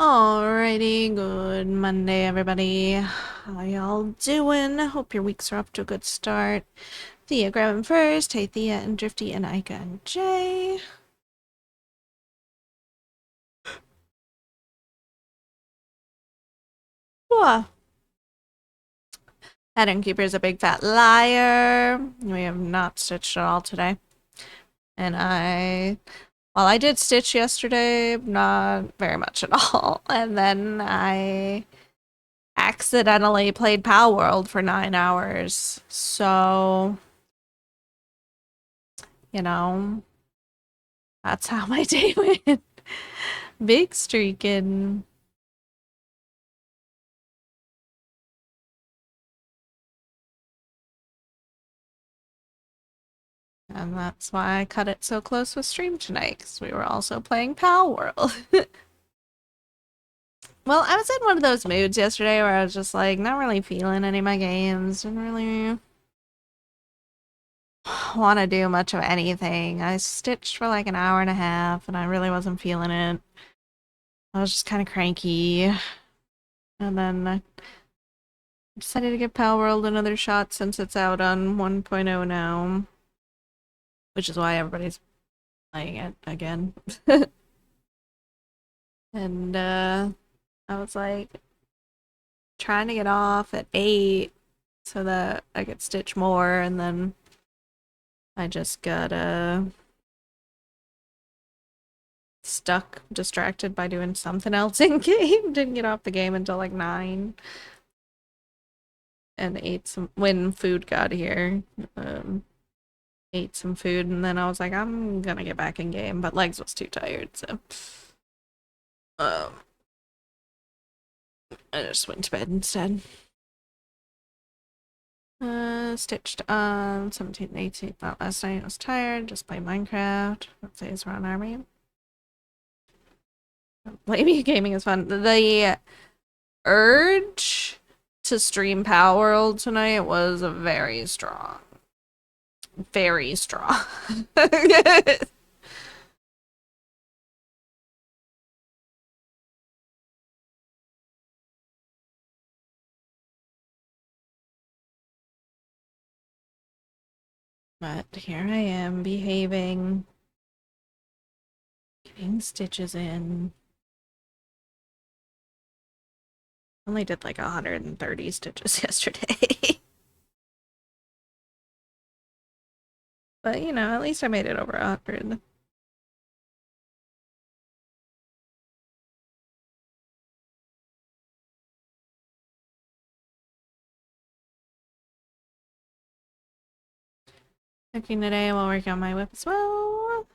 Alrighty, good Monday, everybody. How y'all doing? Hope your weeks are off to a good start. Thea grabbing first. Hey, Thea and Drifty and Ika and Jay. Whoa. Head Keeper's a big fat liar. We have not stitched at all today. And well, I did stitch yesterday, not very much at all. And then I accidentally played Pal World for 9 hours. So, you know, that's how my day went. Big streaking. And that's why I cut it so close with stream tonight, because we were also playing Pal World. Well, I was in one of those moods yesterday where I was just like, not really feeling any of my games, didn't really want to do much of anything. I stitched for like an hour and a half, and I really wasn't feeling it. I was just kind of cranky. And then I decided to give Pal World another shot since it's out on 1.0 now. Which is why everybody's playing it again. And I was like trying to get off at 8 so that I could stitch more, and then I just got stuck, distracted by doing something else in game. Didn't get off the game until like 9. And ate some when food got here. Ate some food, and then I was like, I'm gonna get back in game, but legs was too tired, so um I just went to bed instead. Stitched on 17th, 18th. Not last night. I was tired. Just played Minecraft. Let's say it's around Army. Blamey gaming is fun. The urge to stream Power World tonight was very strong. Very strong. But here I am behaving, getting stitches in. Only did like 130 stitches yesterday. But you know, at least I made it over 100. Cooking today while working on my whip as well.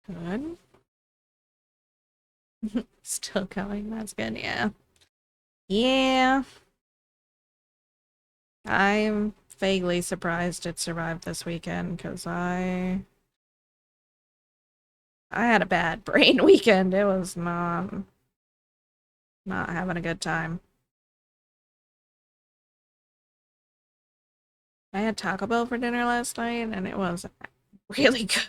Good. Still going, that's good, yeah. Yeah. I'm vaguely surprised it survived this weekend, because I had a bad brain weekend. It was not having a good time. I had Taco Bell for dinner last night, and it was really good.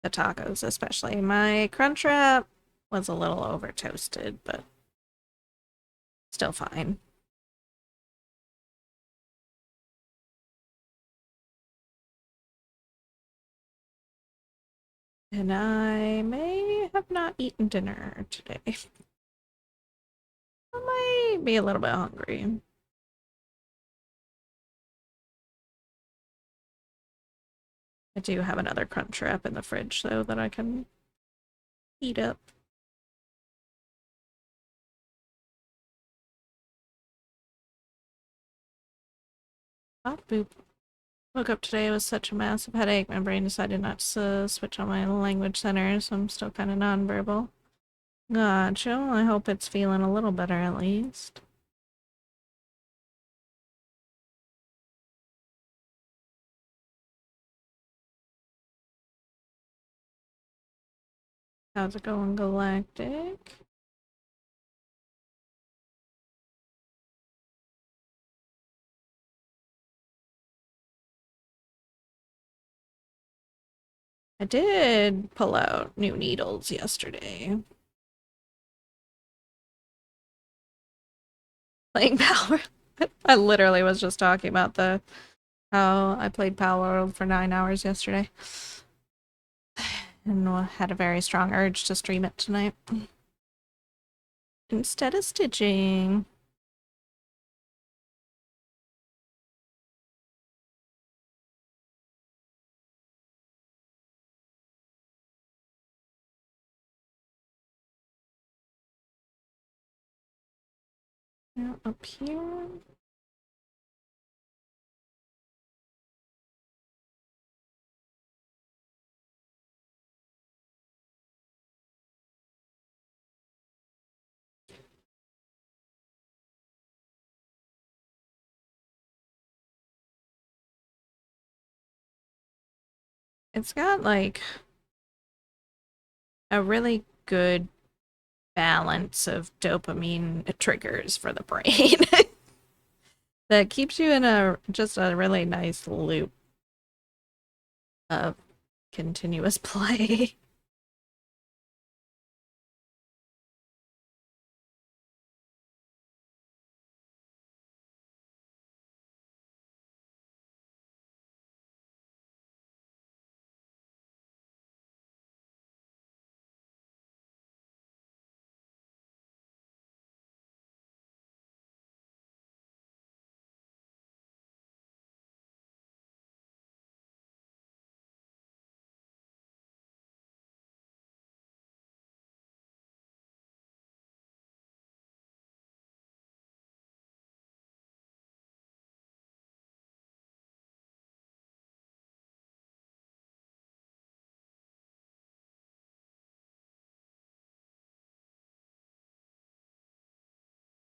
The tacos, especially. My Crunchwrap was a little over toasted, but still fine. And I may have not eaten dinner today. I might be a little bit hungry. I do have another Crunchwrap in the fridge, though, that I can eat up. Oh, boop. Woke up today with such a massive headache, my brain decided not to switch on my language center, so I'm still kind of nonverbal. Gotcha. I hope it's feeling a little better at least. How's it going, Galactic? I did pull out new needles yesterday. Playing Power. I literally was just talking about the how I played Power World for 9 hours yesterday. And had a very strong urge to stream it tonight. Instead of stitching. Now up here. It's got like a really good balance of dopamine triggers for the brain that keeps you in a just a really nice loop of continuous play.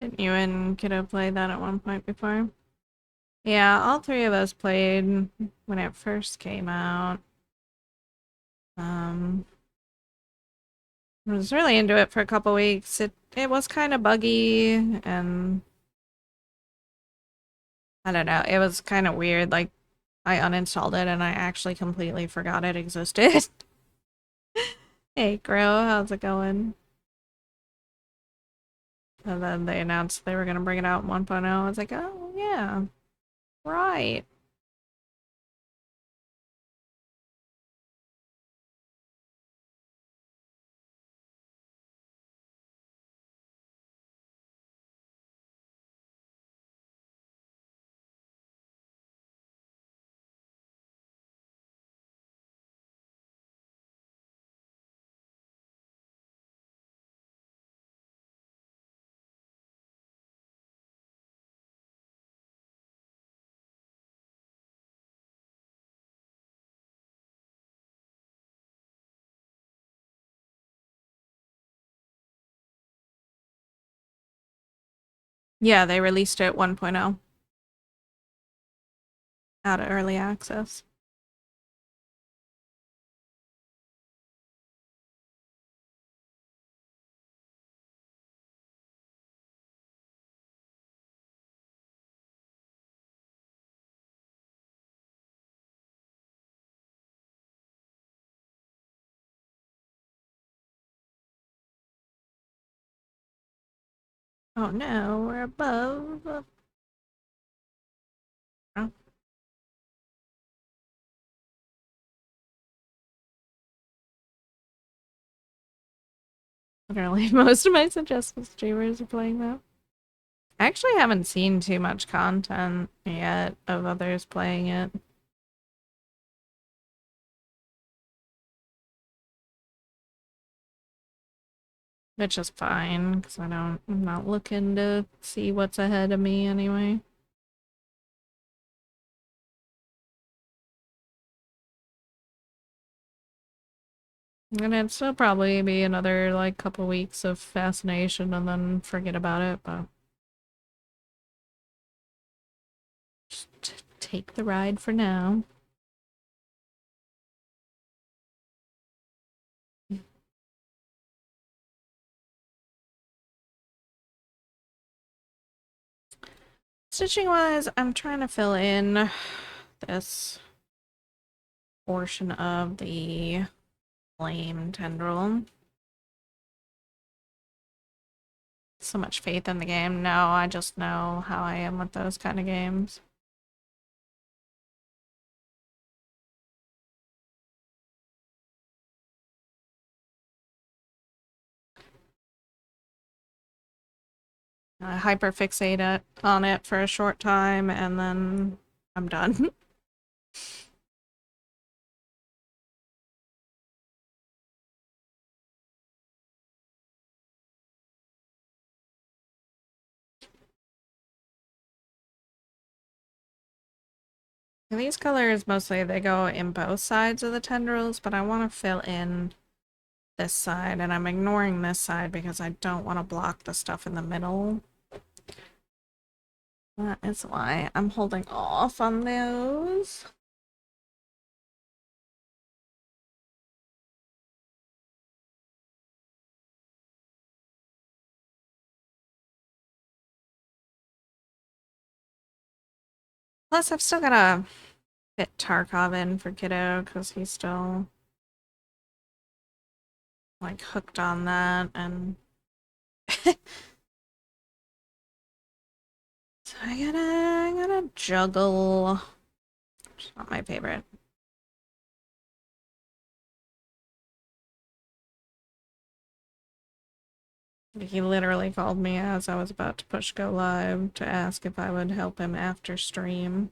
Didn't you and Kiddo play that at one point before? Yeah, all three of us played when it first came out. Um, I was really into it for a couple weeks. It was kind of buggy and I don't know, it was kind of weird. Like I uninstalled it and I actually completely forgot it existed. Hey, Crow, how's it going? And then they announced they were going to bring it out in 1.0. I was like, oh, yeah, right. Yeah, they released it 1.0 out of early access. Oh no, we're above. Oh, literally, most of my suggested streamers are playing that. I actually haven't seen too much content yet of others playing it. Which is fine, because I'm not looking to see what's ahead of me anyway. And it'd still probably be another, like, couple weeks of fascination and then forget about it, but just take the ride for now. Stitching wise, I'm trying to fill in this portion of the flame tendril. So much faith in the game. No, I just know how I am with those kind of games. I hyperfixate on it for a short time and then I'm done. These colors mostly they go in both sides of the tendrils, but I want to fill in this side and I'm ignoring this side because I don't want to block the stuff in the middle. That is why I'm holding off on those. Plus, I've still gotta fit Tarkov in for Kiddo because he's still like hooked on that and so I gotta juggle. It's not my favorite. He literally called me as I was about to push go live to ask if I would help him after stream.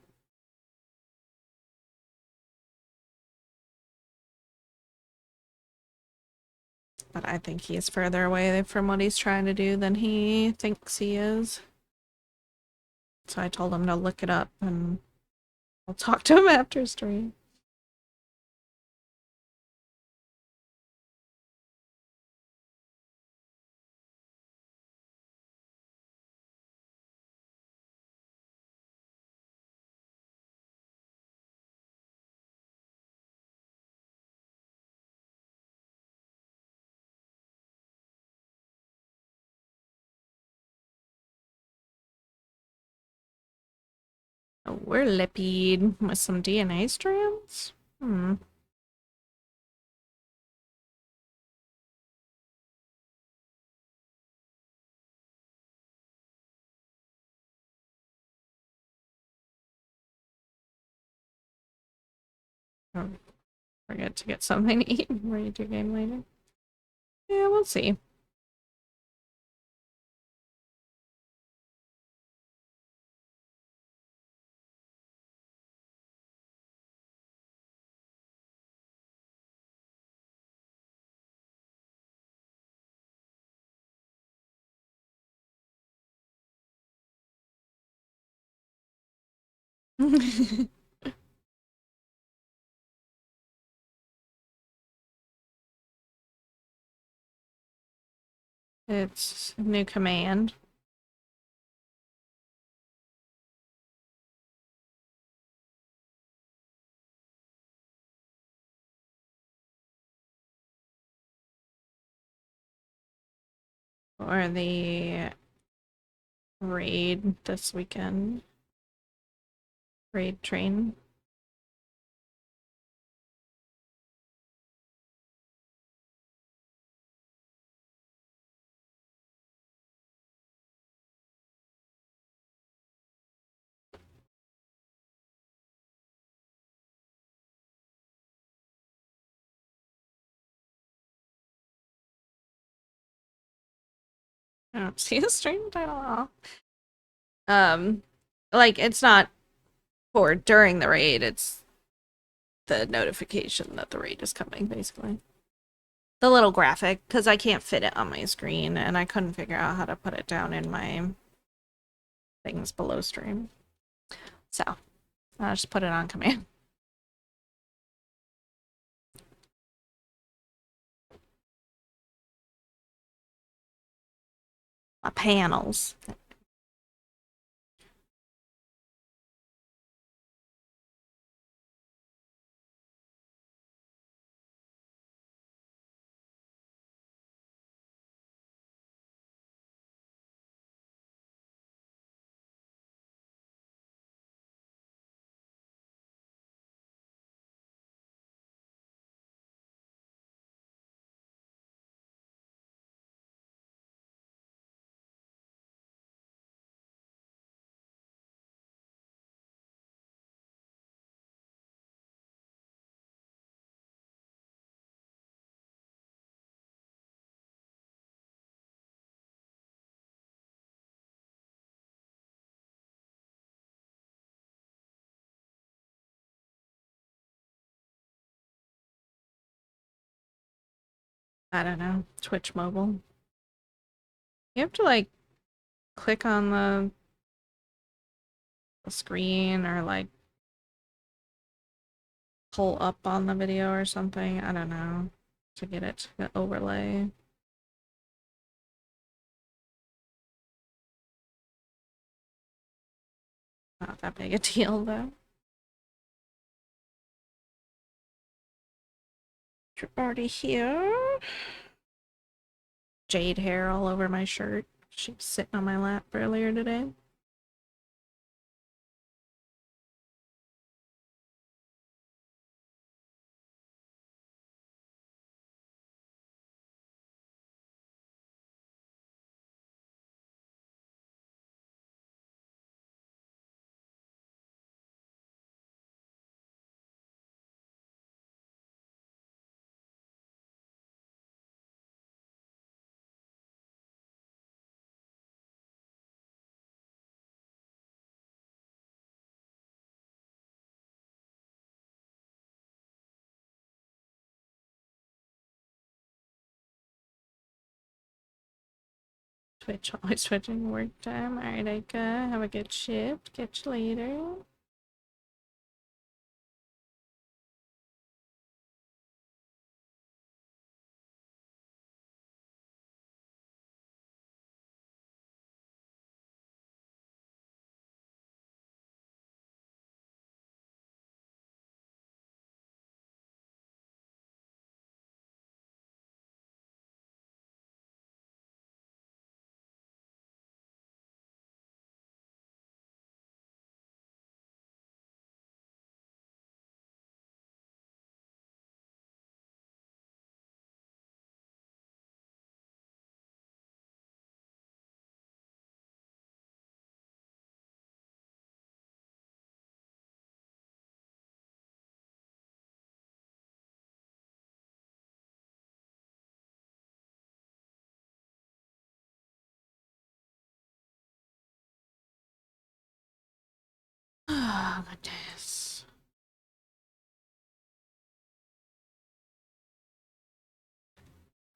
But I think he's further away from what he's trying to do than he thinks he is. So I told him to look it up and I'll talk to him after stream. Oh, we're lippied with some DNA strands? Hmm. Oh, forget to get something to eat before you do game later. Yeah, we'll see. It's a new command. Or the raid this weekend. Raid train. I don't see a stream title at all. Like it's not for during the raid, it's the notification that the raid is coming, basically. The little graphic, because I can't fit it on my screen, and I couldn't figure out how to put it down in my things below stream. So, I'll just put it on command. My panels. I don't know, Twitch mobile. You have to like click on the screen or like pull up on the video or something. I don't know, to get it to overlay. Not that big a deal though. You're already here. Jade hair all over my shirt. She was sitting on my lap earlier today. Twitch, always switching work time. Alright, Ika, have a good shift. Catch you later. Oh, goodness.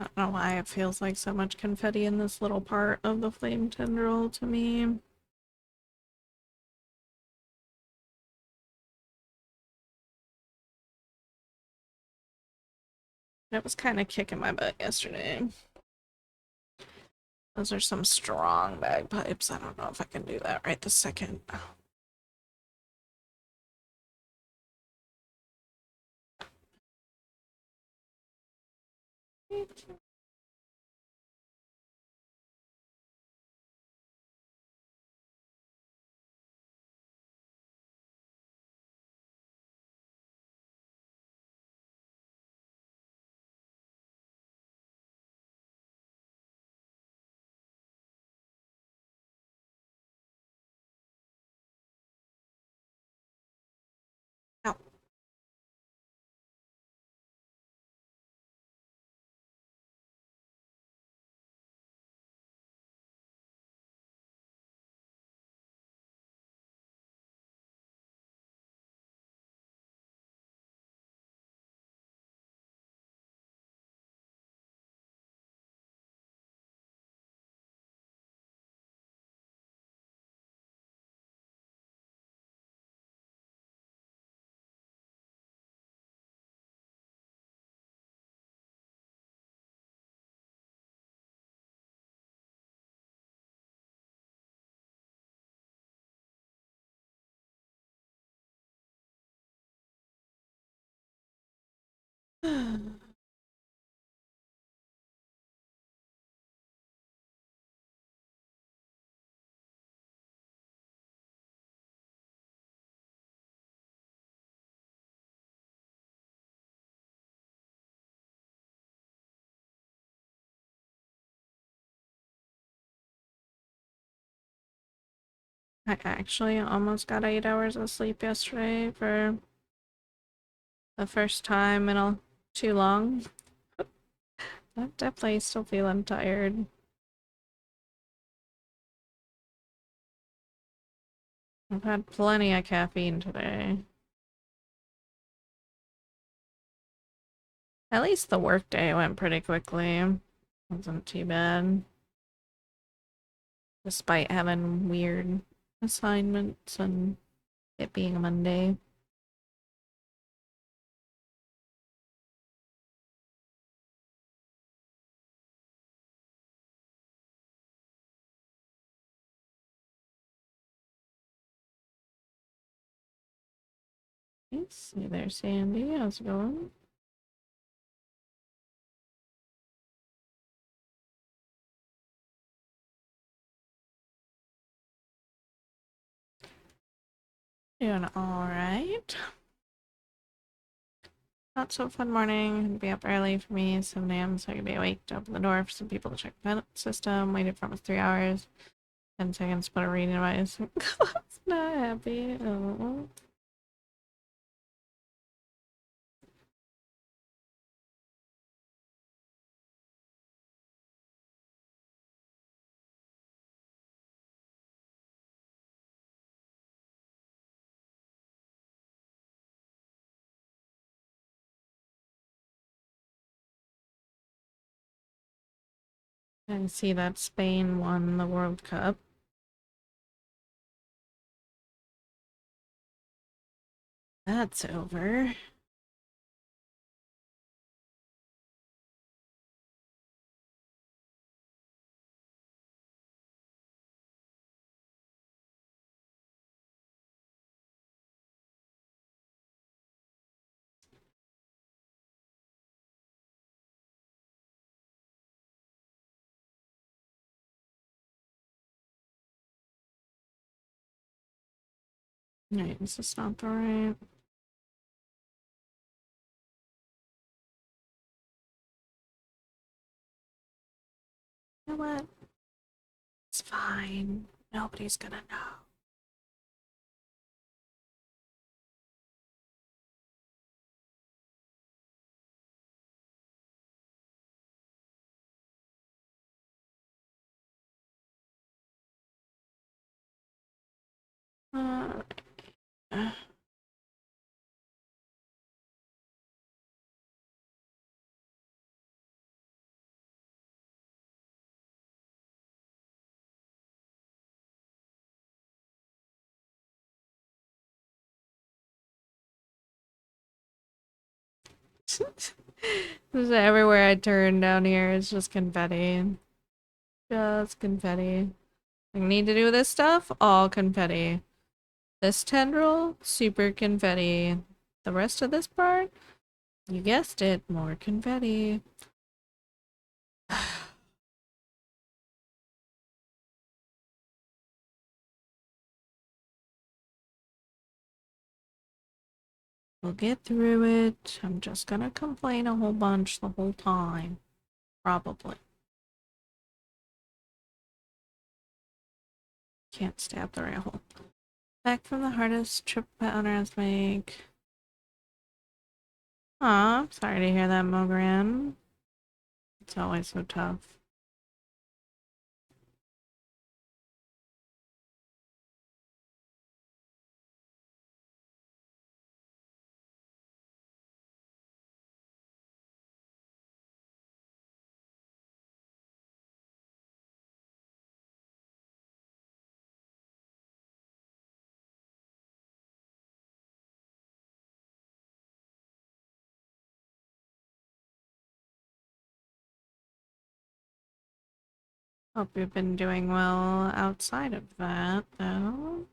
I don't know why it feels like so much confetti in this little part of the flame tendril to me. It was kind of kicking my butt yesterday. Those are some strong bagpipes. I don't know if I can do that right this second. Ow. I actually almost got 8 hours of sleep yesterday for the first time in too long. I'm definitely still feeling tired. I've had plenty of caffeine today. At least the workday went pretty quickly. Wasn't too bad. Despite having weird assignments and it being a Monday. Yes, hey there, Sandy. How's it going? Doing alright. Not so fun morning. It'd be up early for me, 7 a.m., so I could be awake to open the door for some people to check the vent system. Waited for almost 3 hours. 10 seconds, put a reading device. Not happy. Oh. I see that Spain won the World Cup. That's over. Alright, this is not the right. You know what? It's fine. Nobody's gonna know. Uh, This is everywhere I turn down here. It's just confetti. Just confetti. I need to do this stuff, all confetti. This tendril, super confetti. The rest of this part, you guessed it, more confetti. We'll get through it. I'm just gonna complain a whole bunch the whole time. Probably. Can't stab the right hole. Back from the hardest trip pet owners make. Aw, sorry to hear that, Mogran. It's always so tough. Hope you've been doing well outside of that, though.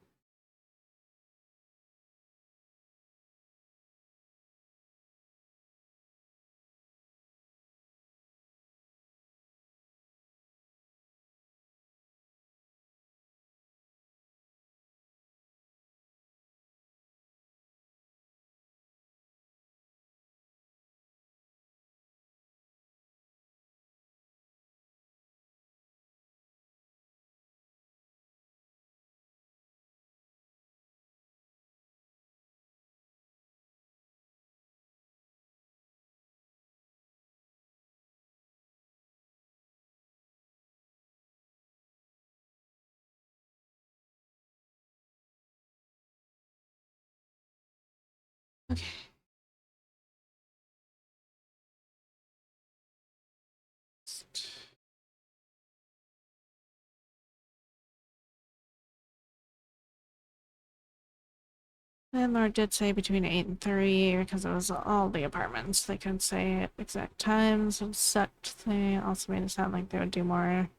Okay. Landlord did say between 8 and 3 because it was all the apartments. They couldn't say exact times. It sucked. They also made it sound like they would do more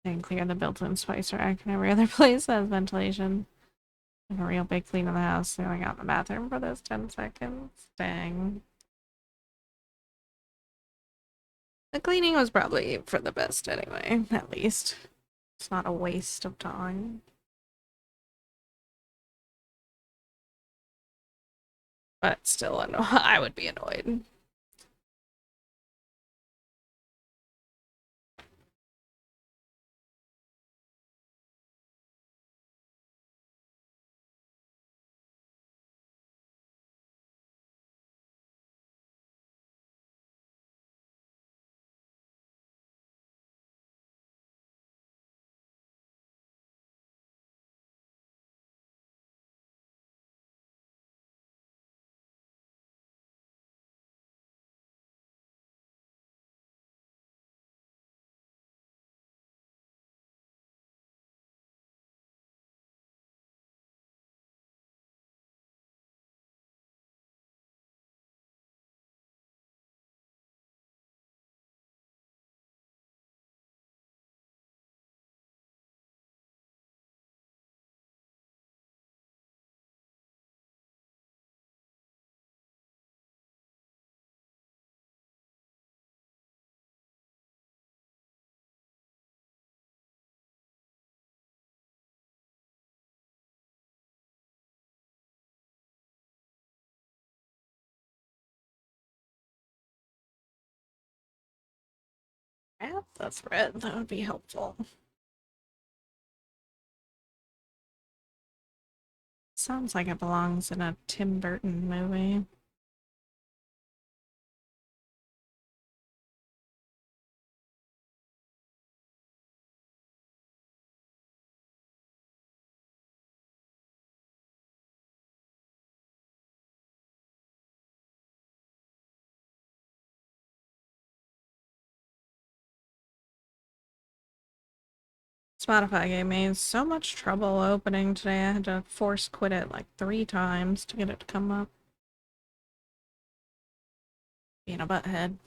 and clear the built-in spice rack and every other place that has ventilation. Like a real big clean in the house. They only got in the bathroom for those 10 seconds. Dang. The cleaning was probably for the best anyway, at least. It's not a waste of time. But still, I would be annoyed. Yeah, that's red. That would be helpful. Sounds like it belongs in a Tim Burton movie. Spotify gave me so much trouble opening today. I had to force quit it like 3 times to get it to come up. Being a butthead.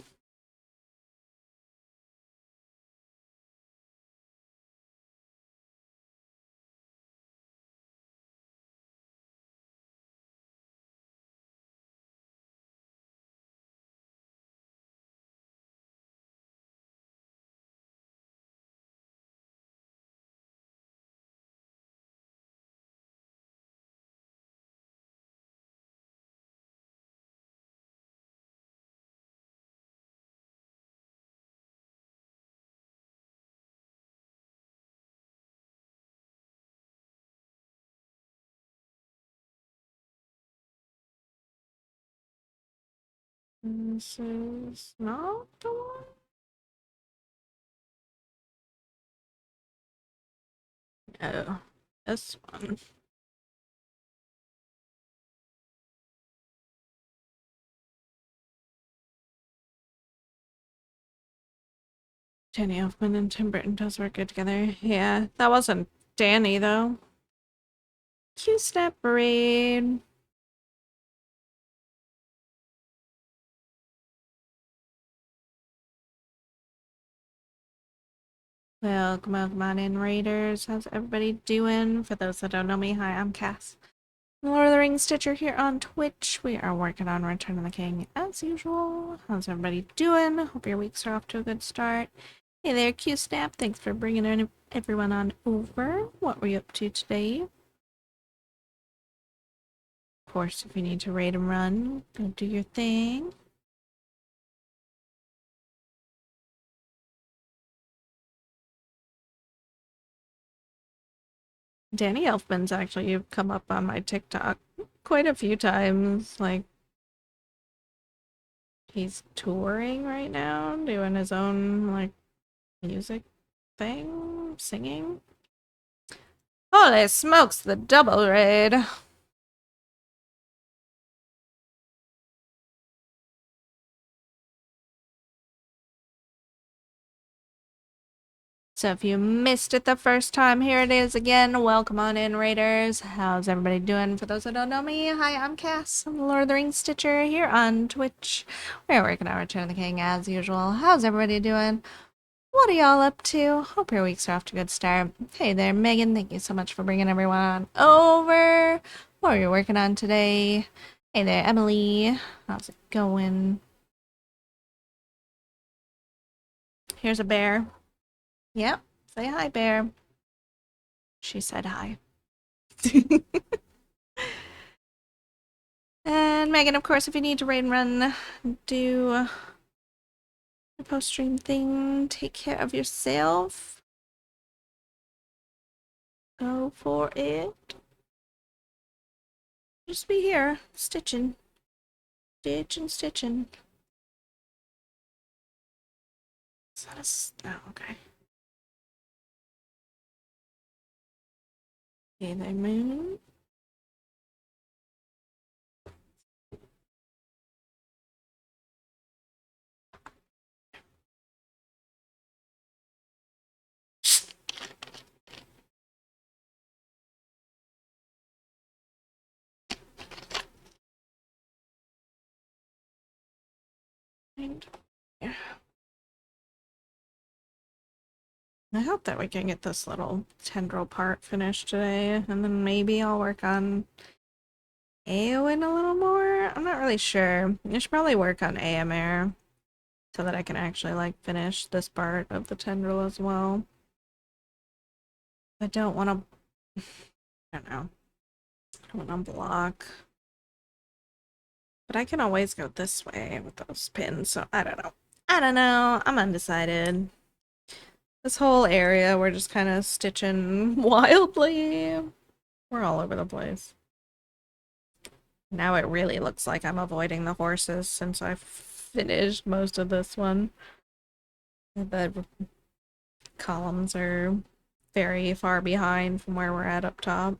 This is not the one. Oh, this one. Danny Elfman and Tim Burton does work good together. Yeah, that wasn't Danny though. Q-Step Parade. Welcome on in, Raiders. How's everybody doing? For those that don't know me, hi, I'm Cass. Lord of the Rings Stitcher here on Twitch. We are working on Return of the King as usual. How's everybody doing? Hope your weeks are off to a good start. Hey there, Q-Snap. Thanks for bringing everyone on over. What were you up to today? Of course, if you need to raid and run, go do your thing. Danny Elfman's actually come up on my TikTok quite a few times. Like, he's touring right now, doing his own, like, music thing, singing. Holy smokes, the double raid. So if you missed it the first time, here it is again. Welcome on in, Raiders. How's everybody doing? For those that don't know me, hi, I'm Cass. I'm the Lord of the Rings Stitcher here on Twitch. We're working on Return of the King as usual. How's everybody doing? What are y'all up to? Hope your weeks are off to a good start. Hey there, Megan. Thank you so much for bringing everyone over. What are you working on today? Hey there, Emily. How's it going? Here's a bear. Yep. Say hi, bear. She said hi. And Megan, of course, if you need to raid and run, do the post-stream thing. Take care of yourself. Go for it. Just be here, stitching. Stitching. Is that oh, okay. Okay, there, moon. And yeah. I hope that we can get this little tendril part finished today, and then maybe I'll work on Eowyn a little more. I'm not really sure. I should probably work on AMR so that I can actually like finish this part of the tendril as well. I don't want to. I don't know. I don't want to block. But I can always go this way with those pins, so I don't know. I'm undecided. This whole area, we're just kind of stitching wildly. We're all over the place. Now it really looks like I'm avoiding the horses since I've finished most of this one. The columns are very far behind from where we're at up top.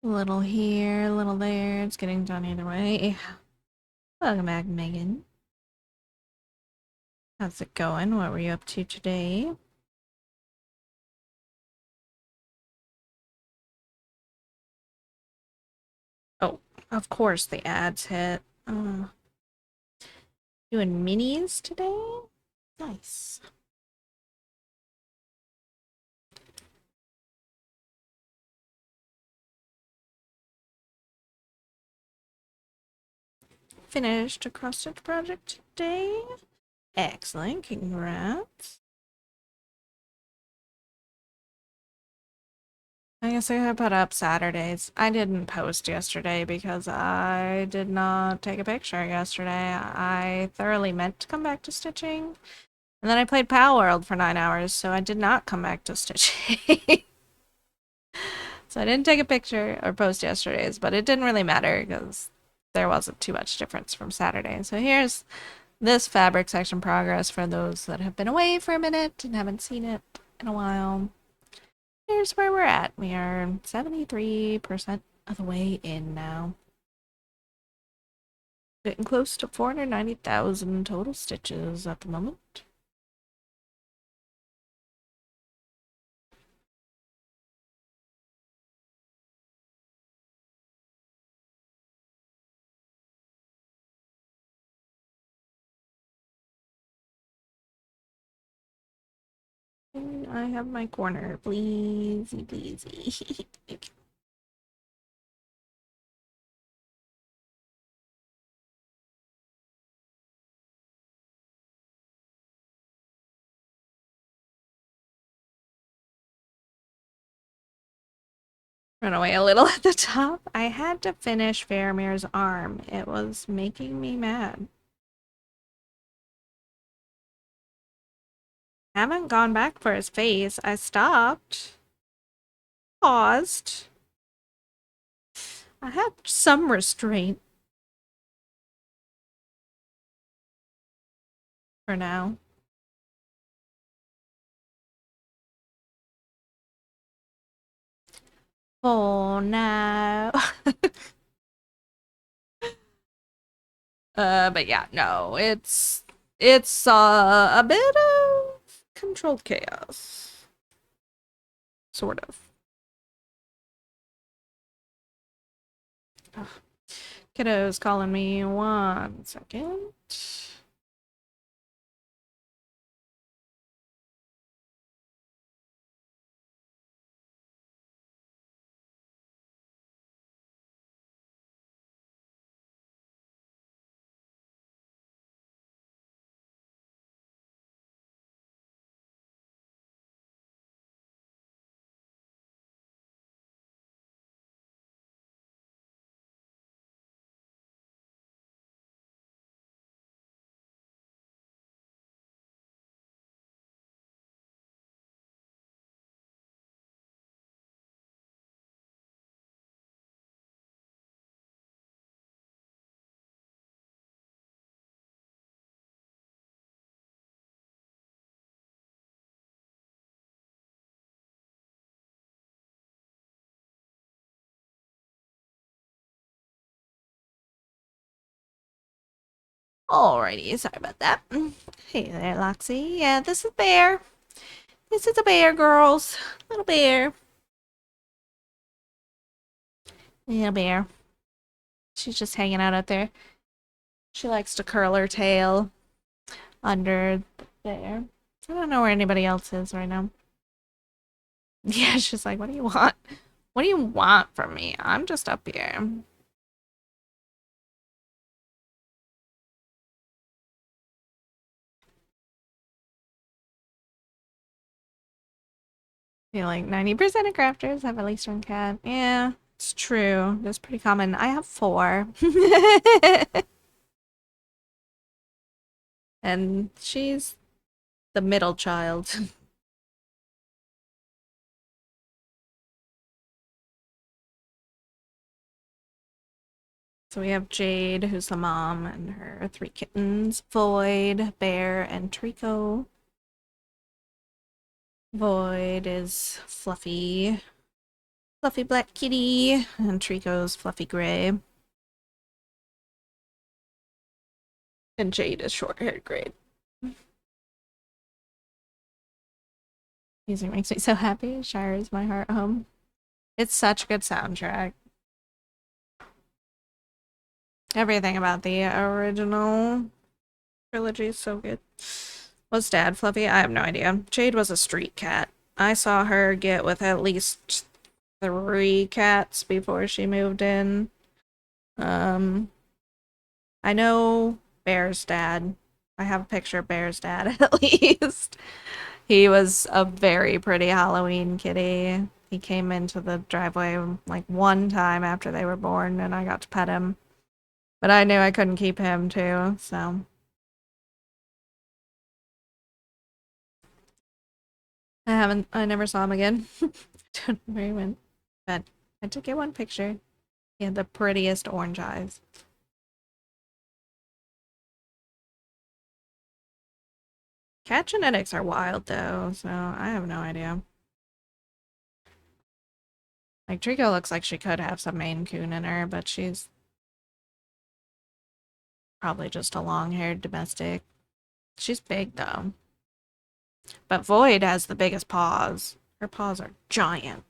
A little here, a little there. It's getting done either way. Welcome back, Megan. How's it going? What were you up to today? Oh, of course the ads hit. Doing minis today? Nice. Finished a cross-stitch project today. Excellent, congrats. I guess I put up Saturdays. I didn't post yesterday because I did not take a picture yesterday. I thoroughly meant to come back to stitching. And then I played Pal World for 9 hours, so I did not come back to stitching. So I didn't take a picture or post yesterday's, but it didn't really matter because there wasn't too much difference from Saturday. So here's this fabric section progress for those that have been away for a minute and haven't seen it in a while. Here's where we're at. We are 73% of the way in now. Getting close to 490,000 total stitches at the moment. And I have my corner, pleasey, pleasey. Run away a little at the top. I had to finish Faramir's arm. It was making me mad. Haven't gone back for his face. I stopped. Paused. I had some restraint for now. Oh no. But yeah, no, it's a bit of controlled chaos. Sort of. Ugh. Kiddo's calling me 1 second. Alrighty, sorry about that. Hey there, Loxy. Yeah, this is Bear. This is a bear, girls. Little bear. Little bear. She's just hanging out there. She likes to curl her tail under there. I don't know where anybody else is right now. Yeah, she's like, what do you want? What do you want from me? I'm just up here. I feel like 90% of crafters have at least one cat. Yeah, it's true. That's pretty common. I have 4. And she's the middle child. So we have Jade, who's the mom, and her 3 kittens, Void, Bear, and Trico. Void is fluffy, fluffy black kitty, and Trico's fluffy gray. And Jade is short-haired gray. Music makes me so happy. Shires my heart home. It's such a good soundtrack. Everything about the original trilogy is so good. Was Dad fluffy? I have no idea. Jade was a street cat. I saw her get with at least 3 cats before she moved in. Um, I know Bear's dad. I have a picture of Bear's dad at least. He was a very pretty Halloween kitty. He came into the driveway like 1 time after they were born, and I got to pet him. But I knew I couldn't keep him too, so. I never saw him again. Don't know where he went. But I did get one picture. He had the prettiest orange eyes. Cat genetics are wild though, so I have no idea. Like Trico looks like she could have some Maine Coon in her, but she's probably just a long-haired domestic. She's big though. But Void has the biggest paws. Her paws are giant.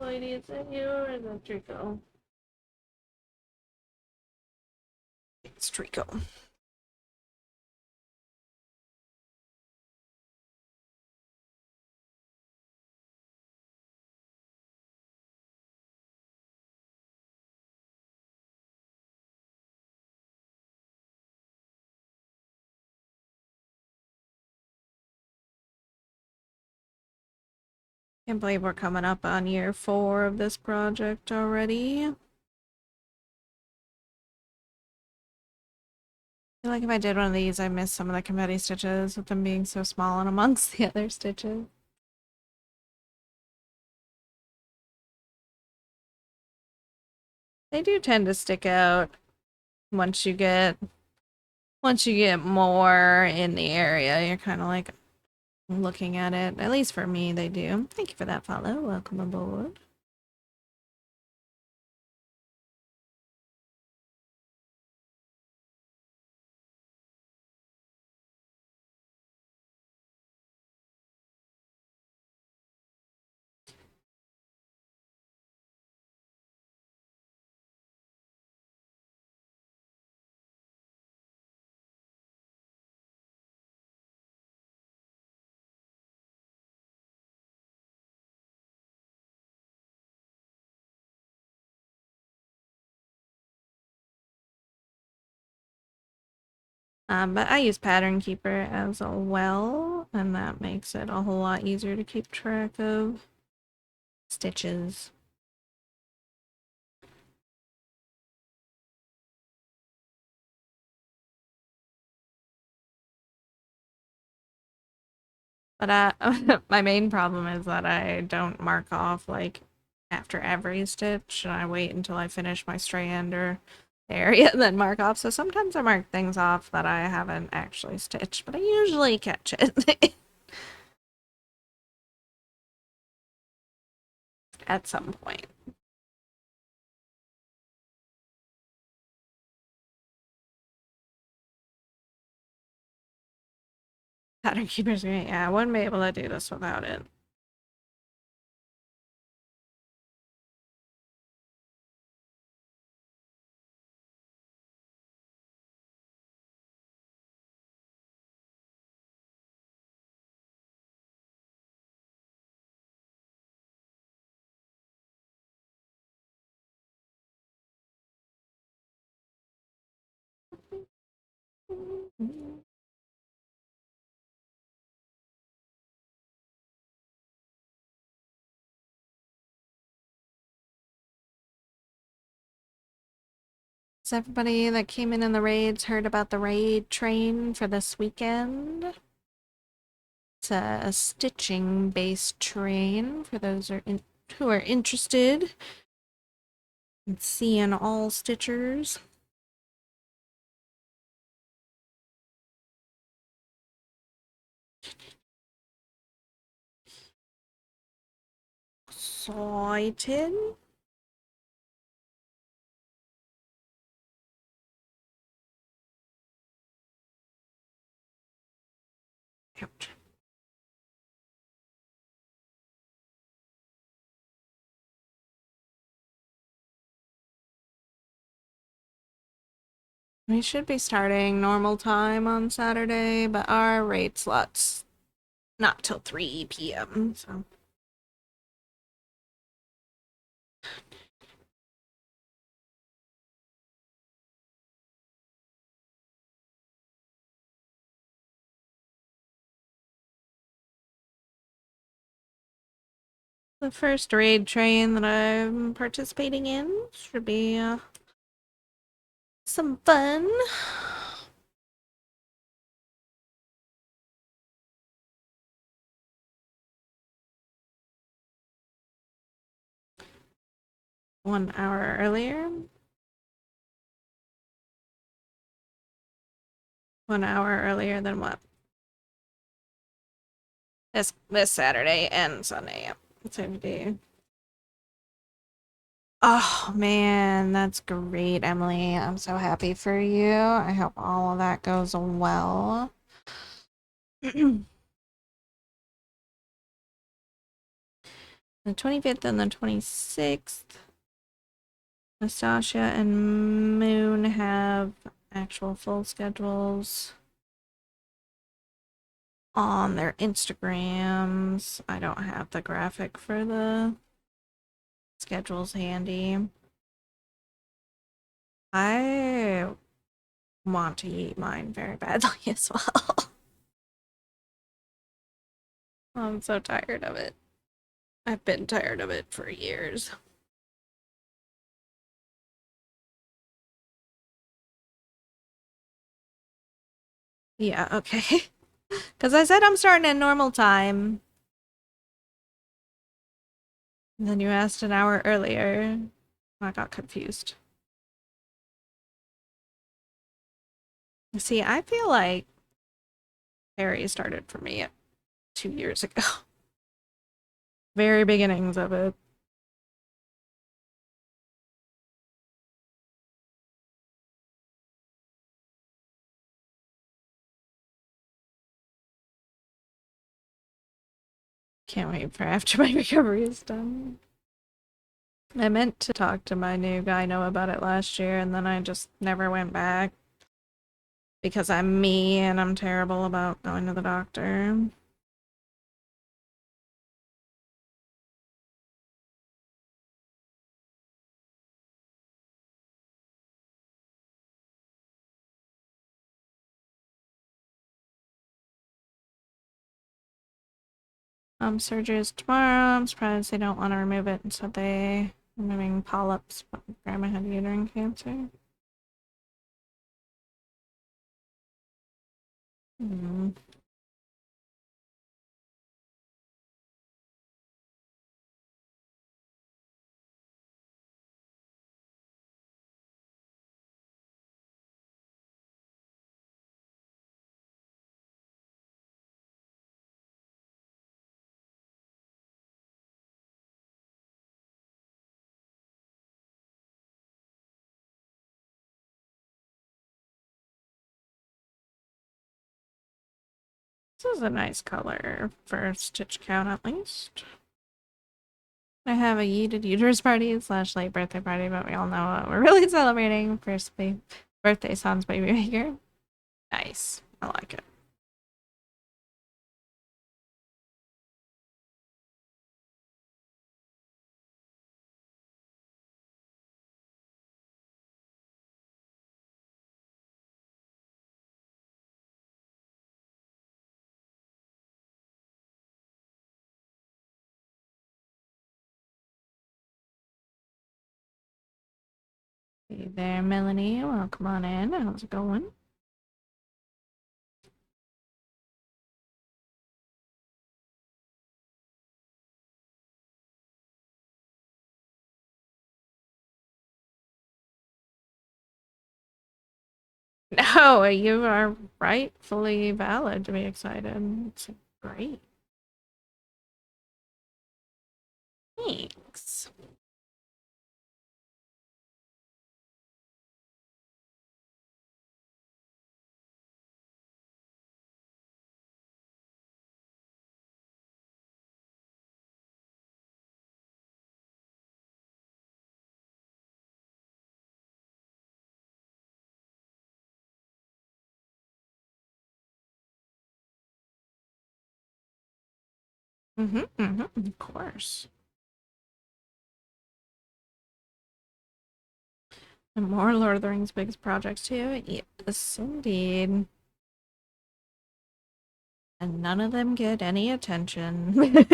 Lady, is it you or is it Trico? It's Trico. Can't believe we're coming up on year 4 of this project already. I feel like if I did one of these, I missed some of the confetti stitches with them being so small and amongst the other stitches. They do tend to stick out once you get more in the area. You're kind of like looking at it. At least for me, they do. Thank you for that follow. Welcome aboard. But I use Pattern Keeper as well, and that makes it a whole lot easier to keep track of stitches. But my main problem is that I don't mark off like after every stitch, and I wait until I finish my strand or area and then mark off. So sometimes I mark things off that I haven't actually stitched, but I usually catch it at some point. Pattern Keeper's great. Yeah, I wouldn't be able to do this without it. Has everybody that came in the raids heard about the raid train for this weekend? It's a stitching based train for those who are interested in seeing all stitchers. Excited. Ouch. We should be starting normal time on Saturday, but our raid slot's not till 3 p.m. So the first raid train that I'm participating in should be some fun. One hour earlier. 1 hour earlier than what? This Saturday and Sunday, yep. Same day. Oh man, that's great, Emily. I'm so happy for you. I hope all of that goes well. The 25th and the 26th. Nastasha and Moon have actual full schedules on their Instagrams. I don't have the graphic for the schedules handy. I want to eat mine very badly as well. I'm so tired of it. I've been tired of it for years. Yeah, okay. Because I said I'm starting at normal time. And then you asked an hour earlier. I got confused. See, I feel like Harry started for me 2 years ago. Very beginnings of it. Can't wait for after my recovery is done. I meant to talk to my new gyno about it last year, and then I just never went back. Because I'm me and I'm terrible about going to the doctor. Surgery is tomorrow. I'm surprised they don't want to remove it, and so they removing polyps. But Grandma had uterine cancer. Hmm. This is a nice color for stitch count, at least. I have a yeeted uterus party slash late birthday party, but we all know what we're really celebrating. First birthday sans baby maker. Nice. I like it. Hey there, Melanie. Welcome on in. How's it going? No, you are rightfully valid to be excited. It's great. Thanks. Of course. And more Lord of the Rings biggest projects too. Yes, indeed. And none of them get any attention.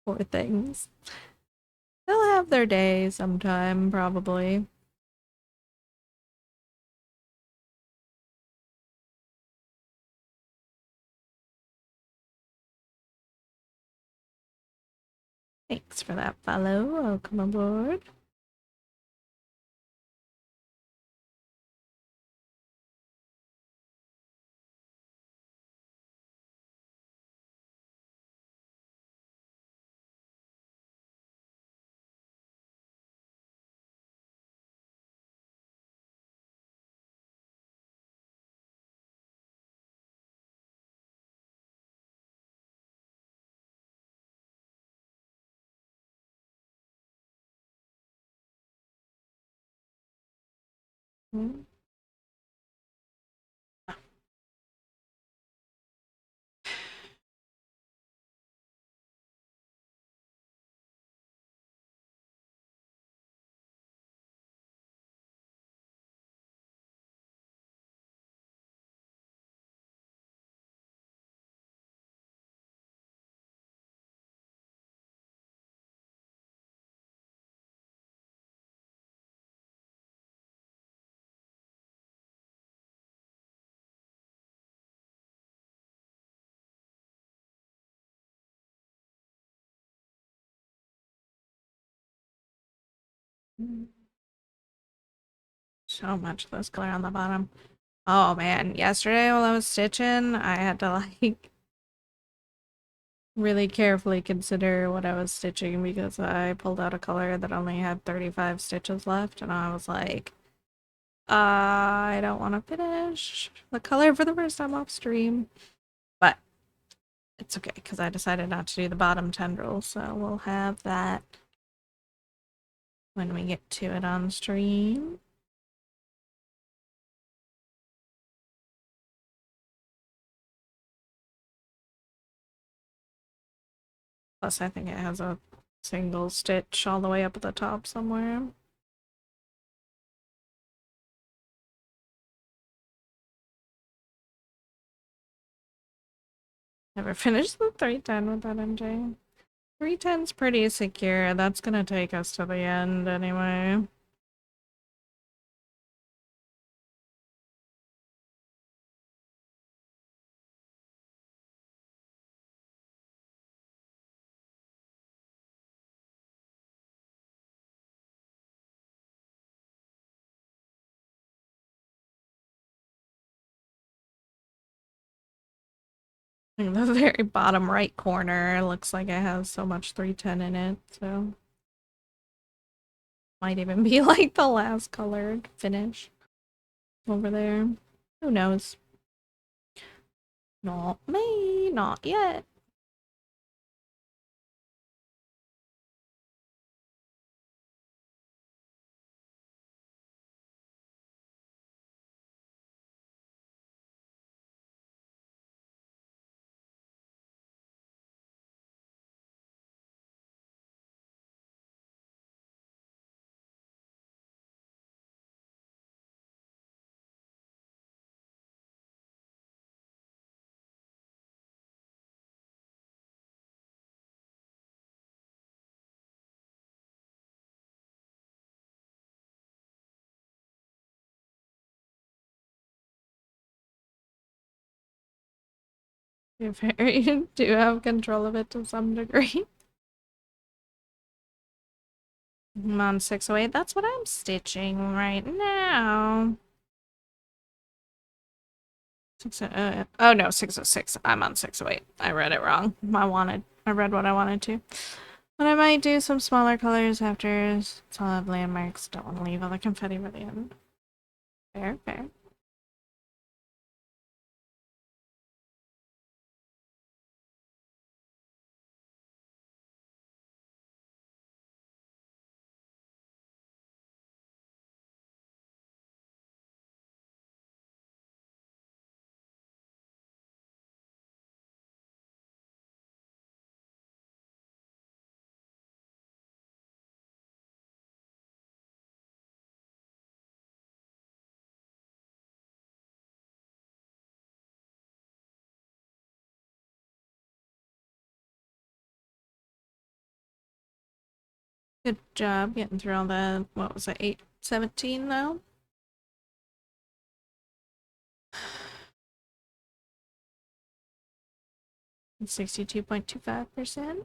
Poor things. They'll have their day sometime, probably. Thanks for that follow. Welcome aboard. Hmm. So much of this color on the bottom. Oh man, yesterday while I was stitching, I had to like really carefully consider what I was stitching because I pulled out a color that only had 35 stitches left and I was like, I don't want to finish the color for the first time off stream. But it's okay because I decided not to do the bottom tendril, so we'll have that when we get to it on stream. Plus, I think it has a single stitch all the way up at the top somewhere. Never finished the 310 with that MJ. 310's pretty secure. That's gonna take us to the end anyway. In the very bottom right corner looks like it has so much 310 in it, so might even be like the last colored finish over there. Who knows? Not me, not yet. You very do have control of it to some degree. I'm on 608. That's what I'm stitching right now. Oh no, 606. I'm on 608. I read it wrong. I read what I wanted to. But I might do some smaller colors after, so I'll have landmarks. Don't want to leave all the confetti for the end. Fair, fair. Good job getting through all that. What was it, 817 though? And 62.25%.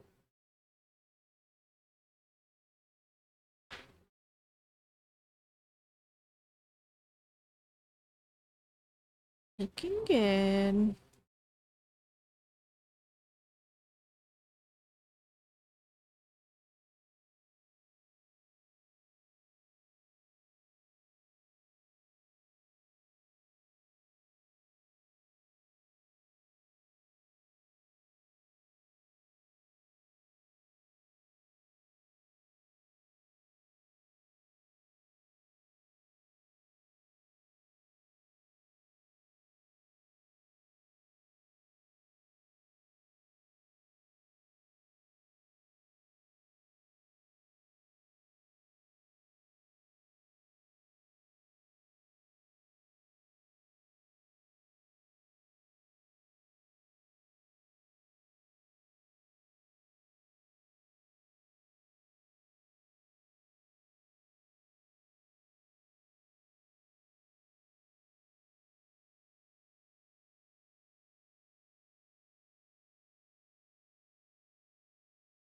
Looking good.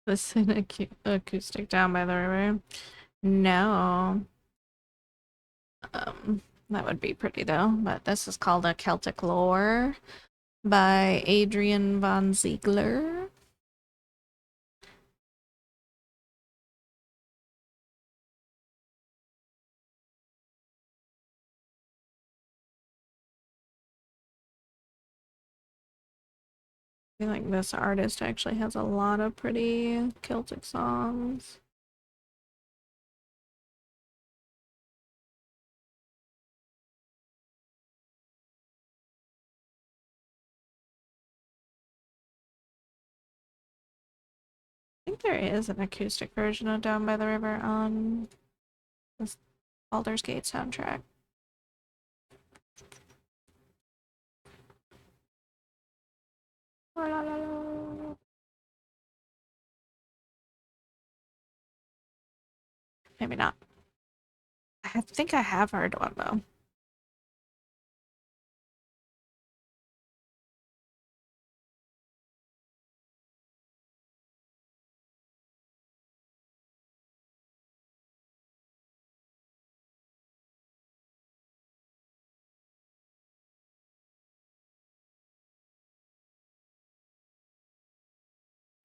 Listen, acoustic down by the river. No. That would be pretty though. But this is called A Celtic Lore by Adrian von Ziegler. I feel like this artist actually has a lot of pretty Celtic songs. I think there is an acoustic version of Down by the River on this Baldur's Gate soundtrack. Maybe not. I think I have heard one though.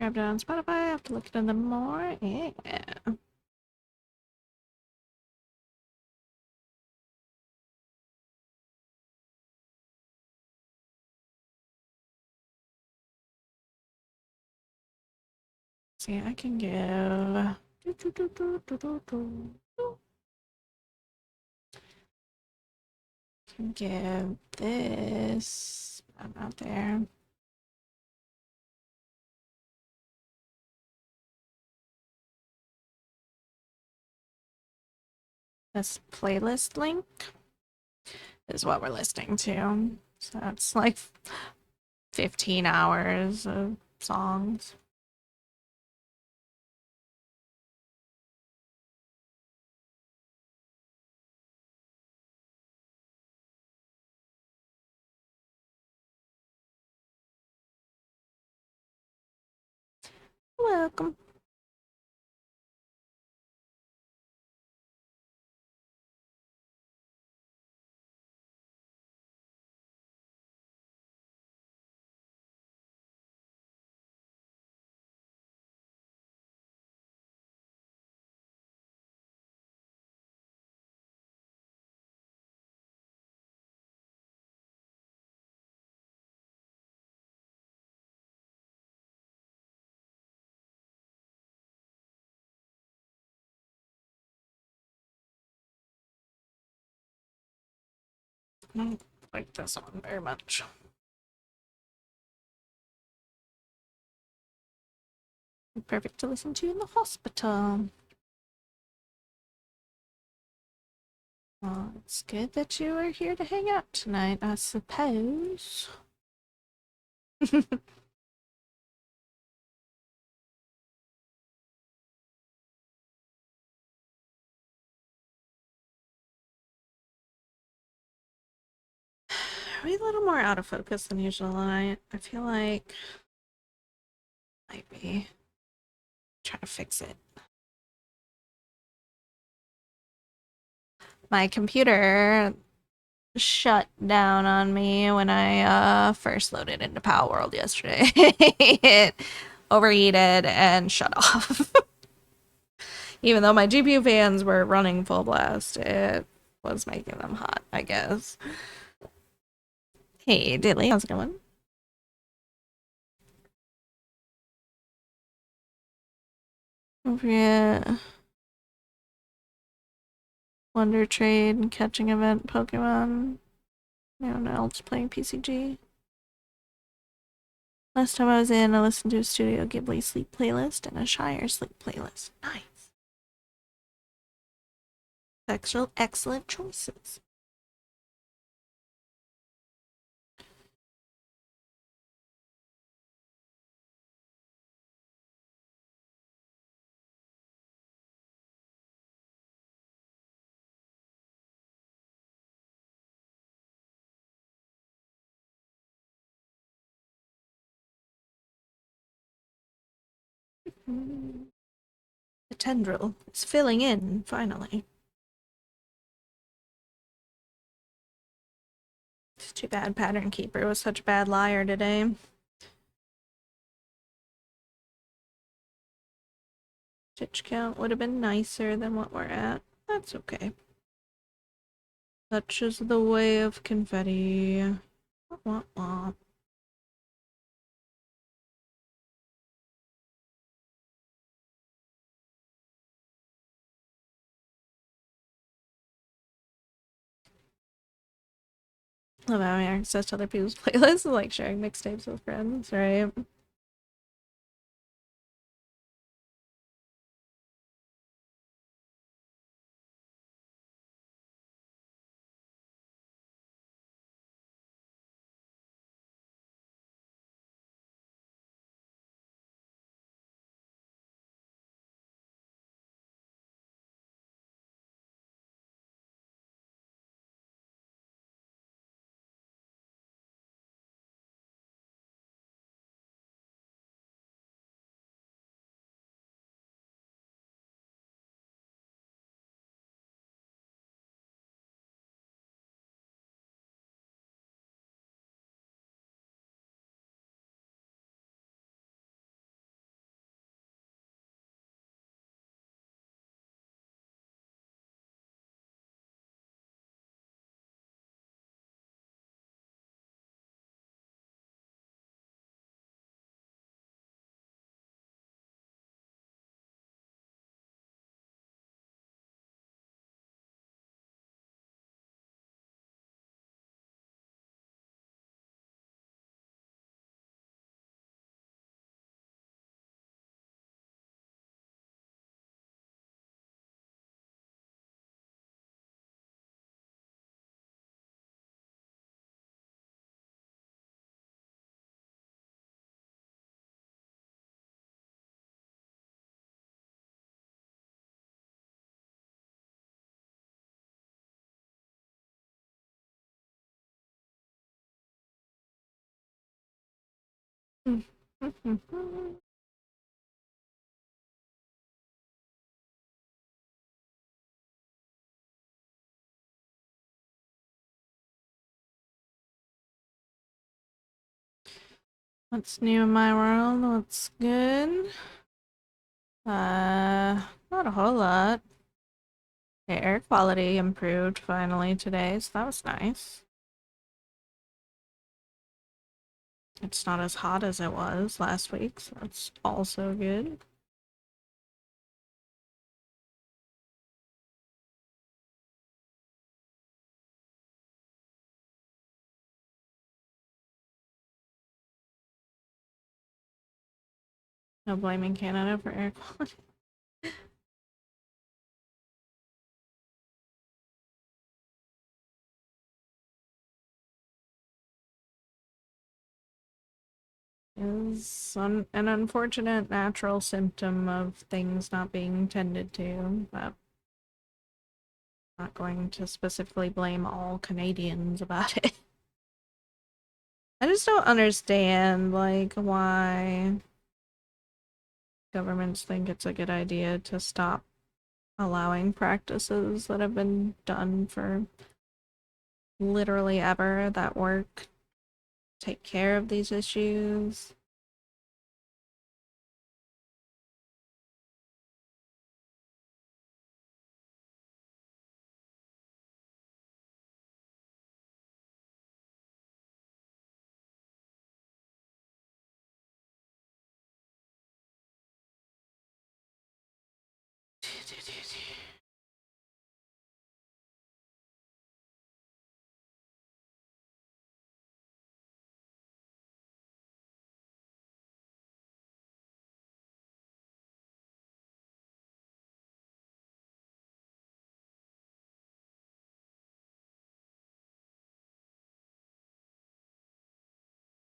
Grabbed it on Spotify. I have to look into them more. Yeah. See, I can give. Can give this. I'm out there. This playlist link is what we're listening to. So it's like 15 hours of songs. Welcome. I don't like this one very much. Perfect to listen to in the hospital. Well, it's good that you are here to hang out tonight, I suppose. Are we a little more out of focus than usual tonight? I feel like might be. Try to fix it. My computer shut down on me when I first loaded into Palworld yesterday. It overheated and shut off. Even though my GPU fans were running full blast, it was making them hot, I guess. Hey, Dilly, how's it going? Over here. Wonder Trade and Catching Event Pokemon. Anyone else playing PCG? Last time I was in, I listened to a Studio Ghibli sleep playlist and a Shire sleep playlist. Nice. Excellent choices. The tendril is filling in, finally. It's too bad Pattern Keeper was such a bad liar today. Stitch count would have been nicer than what we're at. That's okay. Such is the way of confetti. Wah, wah. Love having access to other people's playlists, like sharing mixtapes with friends, right? What's new in my world? What's good? Not a whole lot. The air quality improved finally today, so that was nice. It's not as hot as it was last week, so that's also good. No blaming Canada for air quality. Is an unfortunate natural symptom of things not being tended to, but I'm not going to specifically blame all Canadians about it. I just don't understand, like, why governments think it's a good idea to stop allowing practices that have been done for literally ever that work, take care of these issues.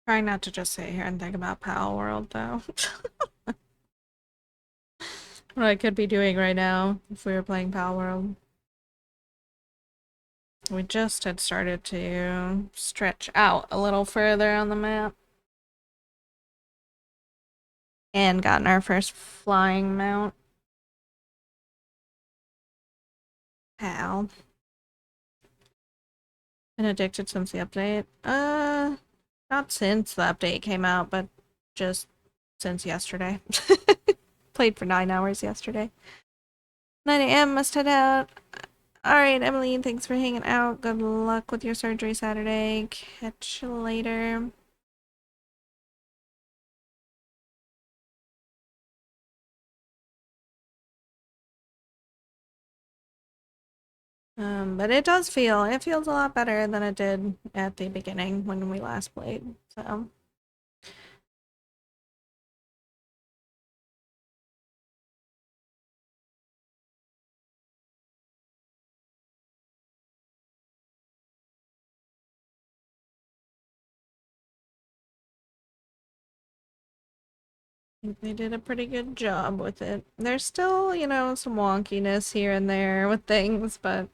Trying not to just sit here and think about Pal World, though. What I could be doing right now if we were playing Pal World. We just had started to stretch out a little further on the map. and gotten our first flying mount. Pal. Been addicted since the update. Not since the update came out, but just since yesterday. Played for 9 hours yesterday. 9 a.m. must head out. Alright, Emily, thanks for hanging out. Good luck with your surgery Saturday. Catch you later. But it feels a lot better than it did at the beginning when we last played, so. I think they did a pretty good job with it. There's still, some wonkiness here and there with things, but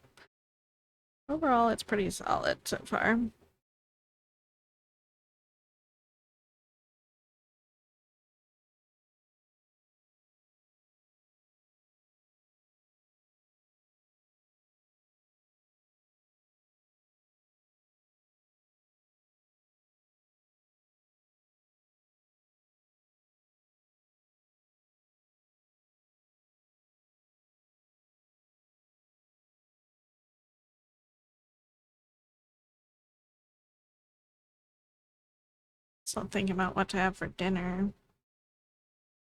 overall it's pretty solid so far. Still thinking about what to have for dinner.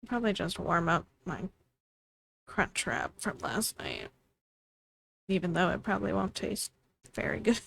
Probably just warm up my crunch wrap from last night. Even though it probably won't taste very good.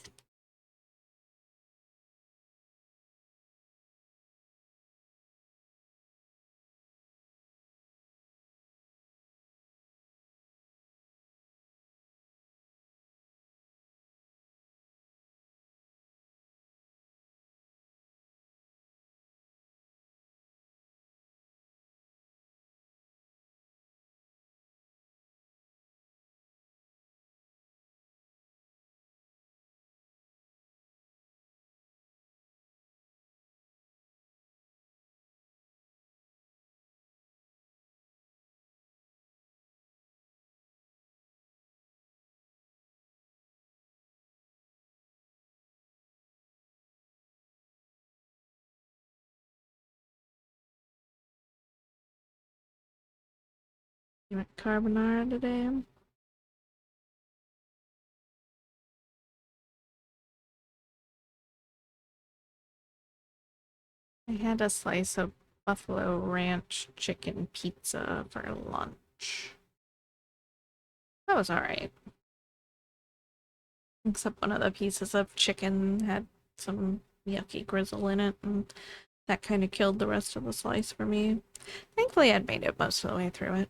You went carbonara today? I had a slice of buffalo ranch chicken pizza for lunch. That was alright. Except one of the pieces of chicken had some yucky grizzle in it, and that kind of killed the rest of the slice for me. Thankfully, I'd made it most of the way through it.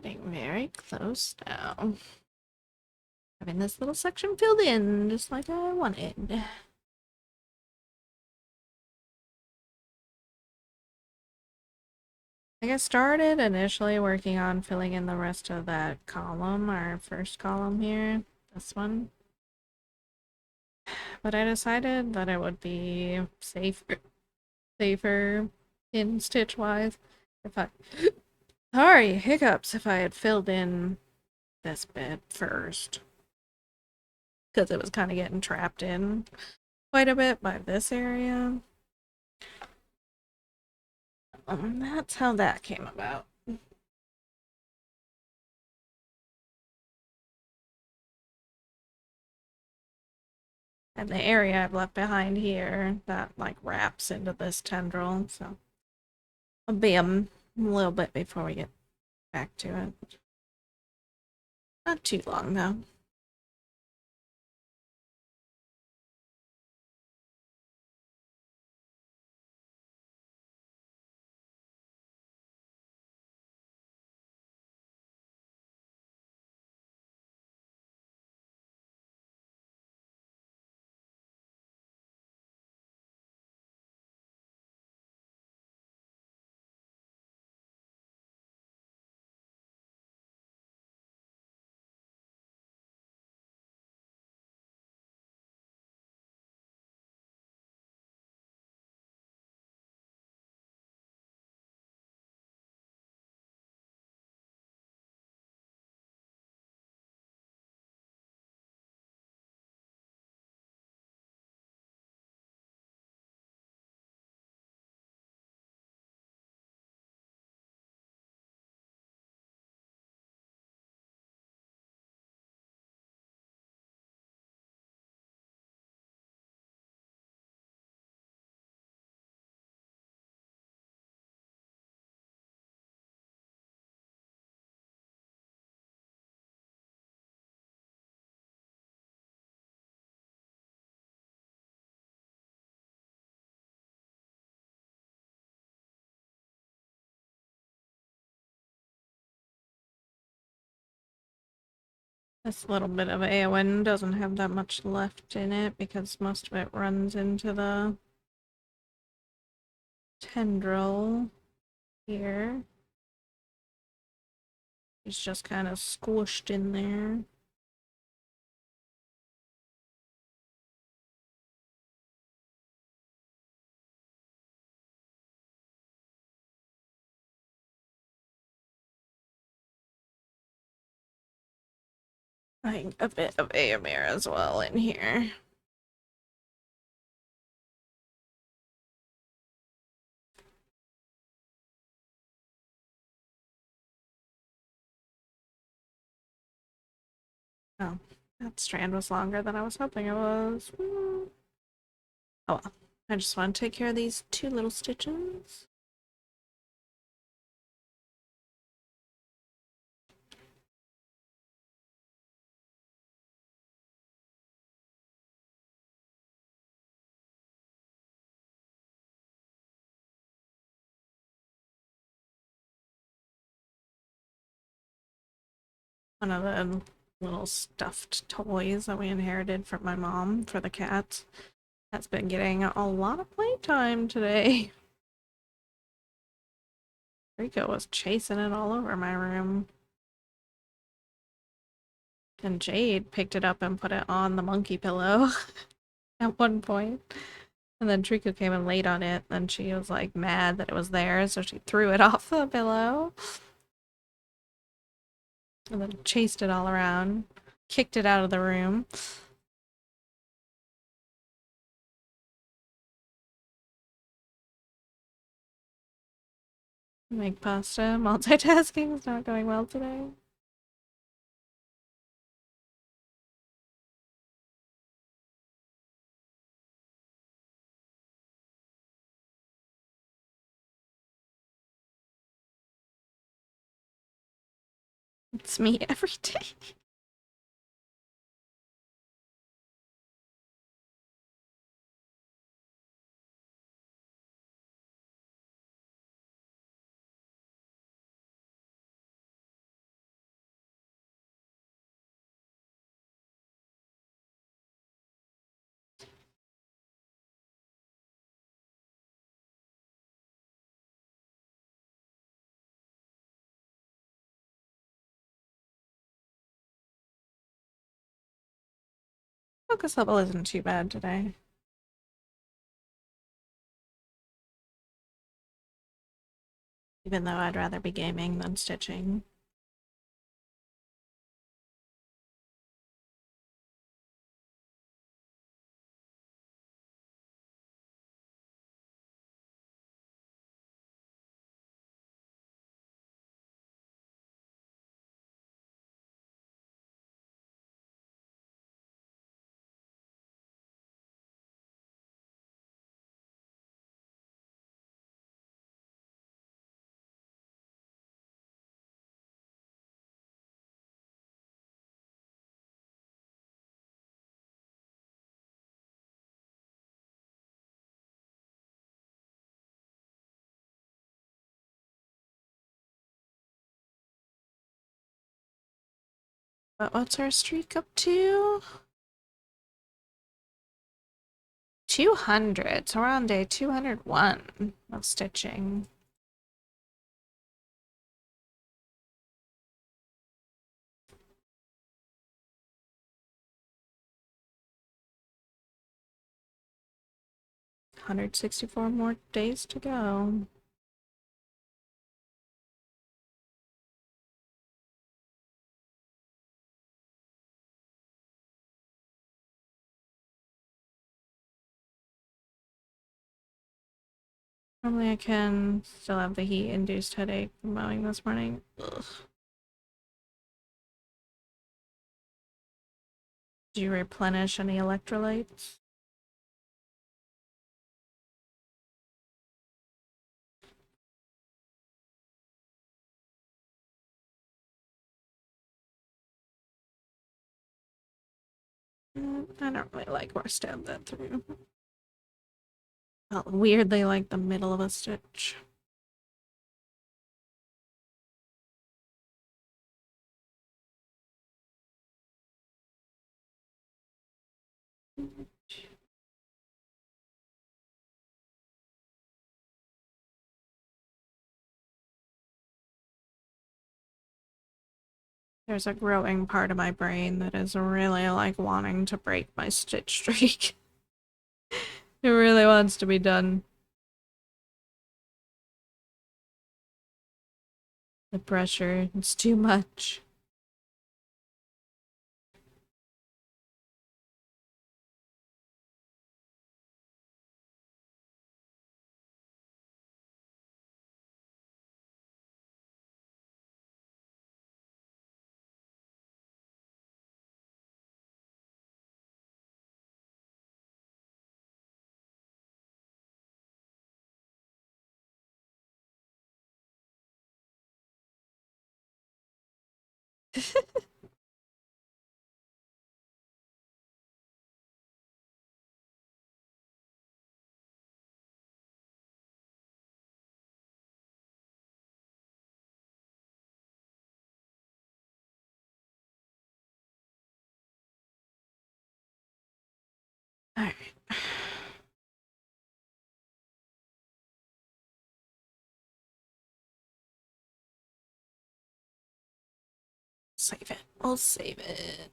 Getting very close now. Having this little section filled in just like I wanted. Like I started initially working on filling in the rest of that column, our first column here, this one. But I decided that it would be safer in stitch wise if I sorry, hiccups, if I had filled in this bit first. Because it was kind of getting trapped in quite a bit by this area. That's how that came about. And the area I've left behind here, that like wraps into this tendril, so I'll be a little bit before we get back to it. Not too long though. This little bit of AON doesn't have that much left in it because most of it runs into the tendril here. It's just kind of squished in there. Like a bit of AMR as well in here. Oh, that strand was longer than I was hoping it was. Oh well. I just want to take care of these two little stitches. One of the little stuffed toys that we inherited from my mom for the cats has been getting a lot of playtime today. Rico was chasing it all over my room. And Jade picked it up and put it on the monkey pillow at one point. And then Trico came and laid on it, and she was like mad that it was there, so she threw it off the pillow. And then chased it all around, kicked it out of the room. Make pasta. Multitasking is not going well today. It's me every day. focus level isn't too bad today. Even though I'd rather be gaming than stitching. But what's our streak up to? 200. So we're on day 201 of stitching. $164 more days to go. Normally I can still have the heat-induced headache from mowing this morning. Ugh. Did you replenish any electrolytes? I don't really like where I stabbed that through. Felt weirdly like the middle of a stitch. There's a growing part of my brain that is really like wanting to break my stitch streak. It really wants to be done. The pressure, it's too much. Alright. Save it. We'll save it.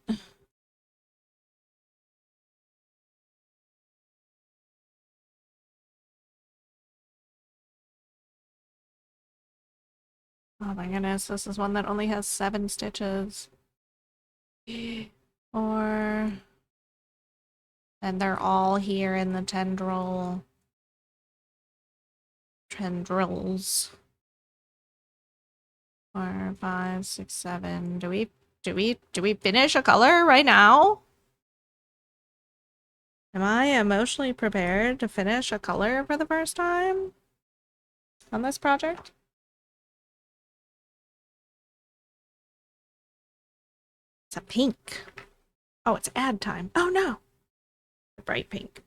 Oh my goodness, this is one that only has 7 stitches. Or... And they're all here in the tendril. Tendrils. 4, 5, 6, 7. Do we finish a color right now? Am I emotionally prepared to finish a color for the first time on this project? It's a pink. Oh, it's ad time. Oh no! A bright pink.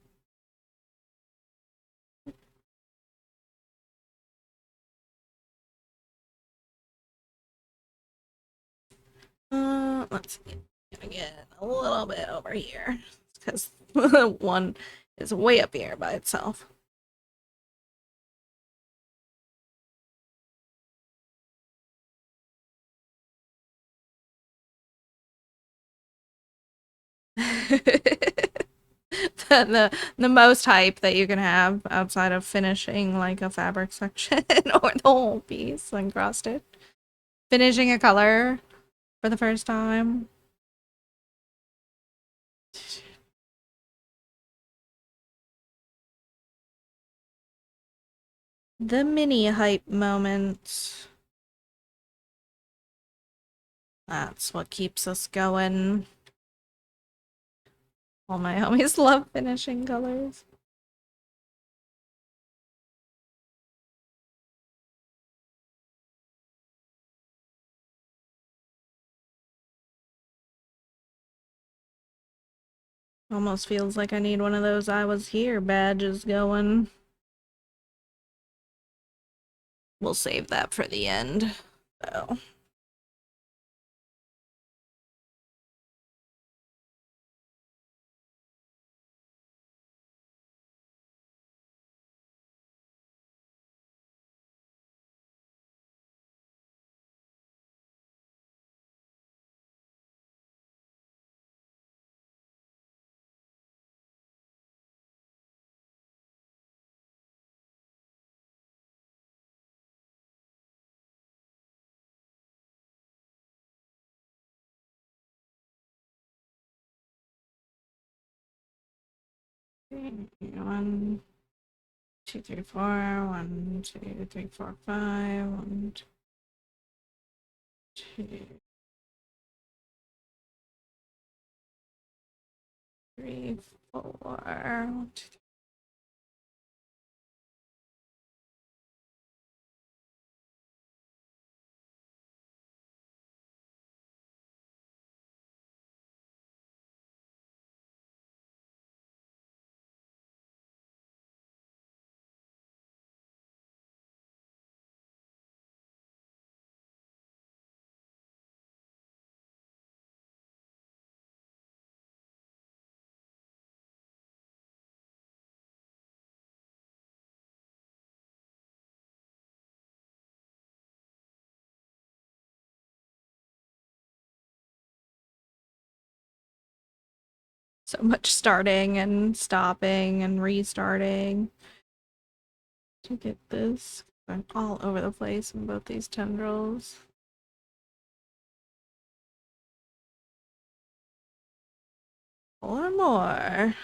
Let's see. Gonna get a little bit over here because one is way up here by itself. the most hype that you can have outside of finishing like a fabric section or the whole piece and cross stitch. Finishing a color for the first time. The mini hype moments. That's what keeps us going. All my homies love finishing colors. Almost feels like I need one of those I was here badges going. We'll save that for the end, though. One, two, three, four. 1, 2, 3, 4, 5. 1, 2, 3, 4. 1, 2, 3. So much starting and stopping and restarting to get this. I'm all over the place in both these tendrils. Or more.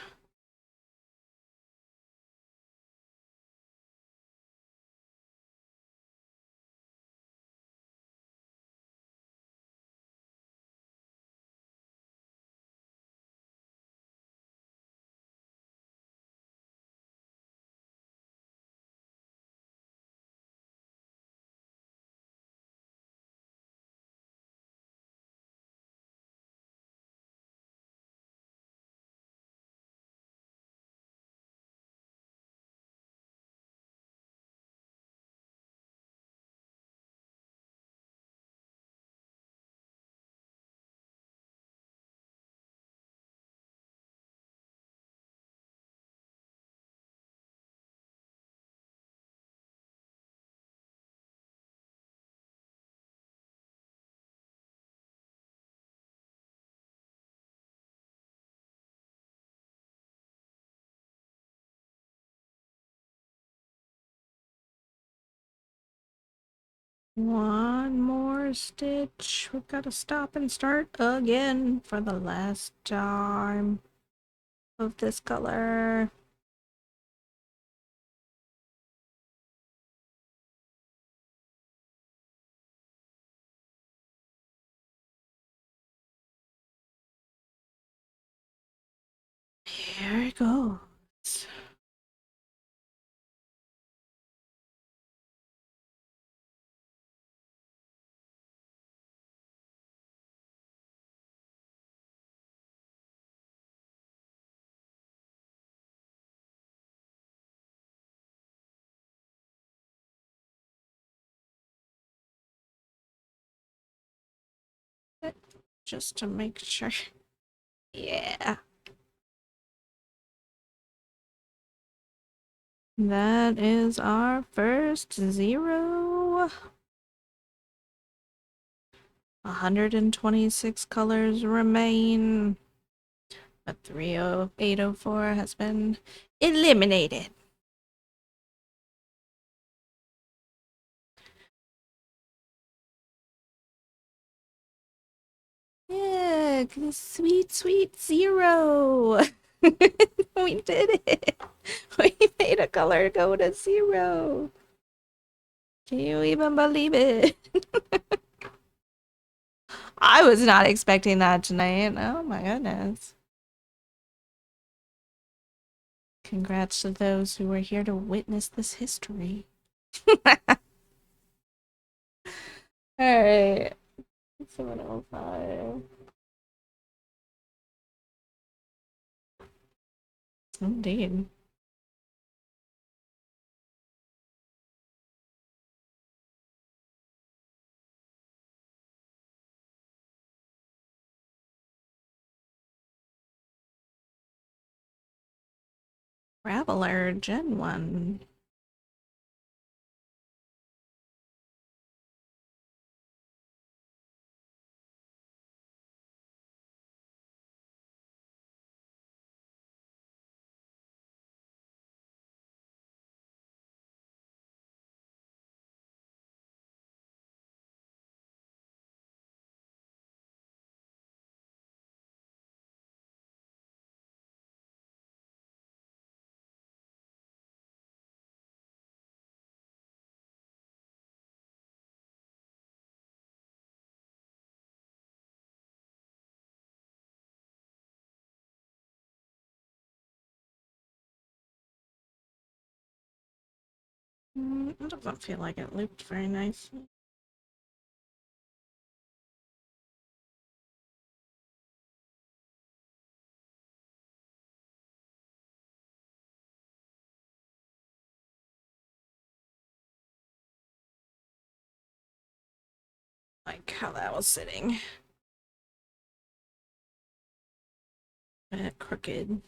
One more stitch. We've got to stop and start again for the last time of this color. Here it goes. Just to make sure. Yeah. That is our first 0. 126 colors remain. But 30804 has been eliminated. Yeah, sweet, sweet zero. We did it. We made a color go to zero. Can you even believe it? I was not expecting that tonight. Oh my goodness. Congrats to those who were here to witness this history. Alright. 705. Indeed. Traveler Gen 1. It doesn't feel like it looped very nicely. Like how that was sitting. A bit crooked.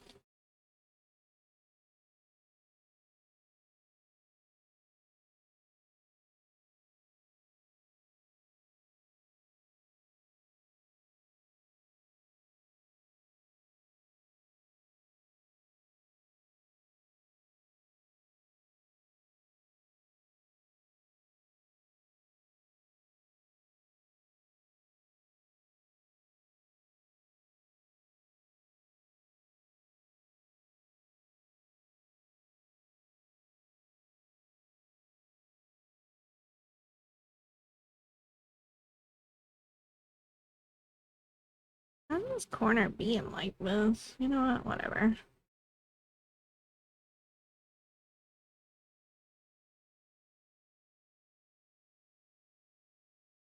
How does this corner being like this? You know what? Whatever.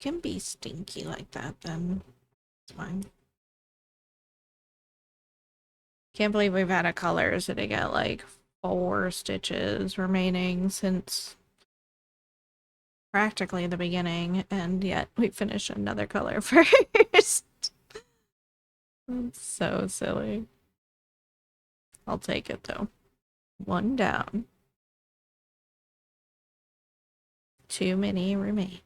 Can be stinky like that, then it's fine. Can't believe we've had a color so to get like 4 stitches remaining since practically the beginning, and yet we finish another color first. That's so silly. I'll take it though. One down. Too many remain.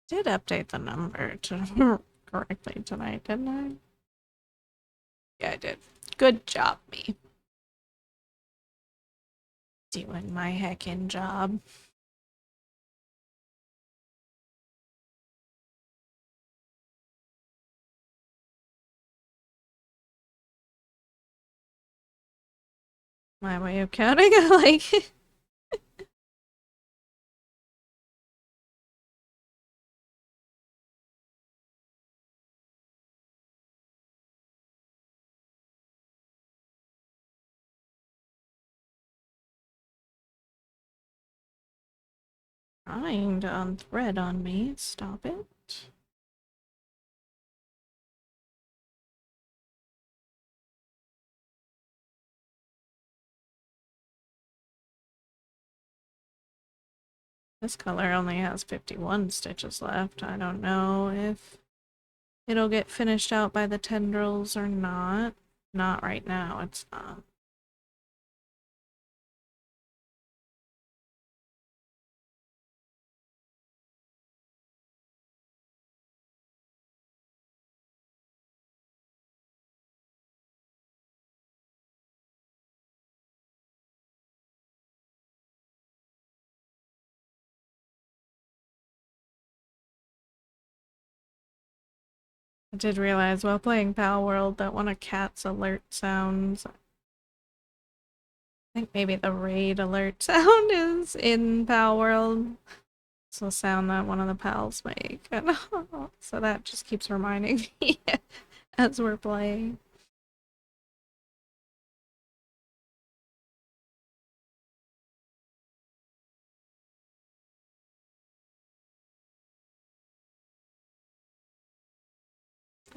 Did update the number to correctly tonight, didn't I? Yeah, I did. Good job, me. Doing my heckin' job. My way of counting, I like it. Trying to unthread on me. Stop it. This color only has 51 stitches left. I don't know if it'll get finished out by the tendrils or not. Not right now, it's not. I did realize while playing Pal World that one of Cat's alert sounds, I think maybe the raid alert sound is in Pal World. It's the sound that one of the pals make. So that just keeps reminding me as we're playing.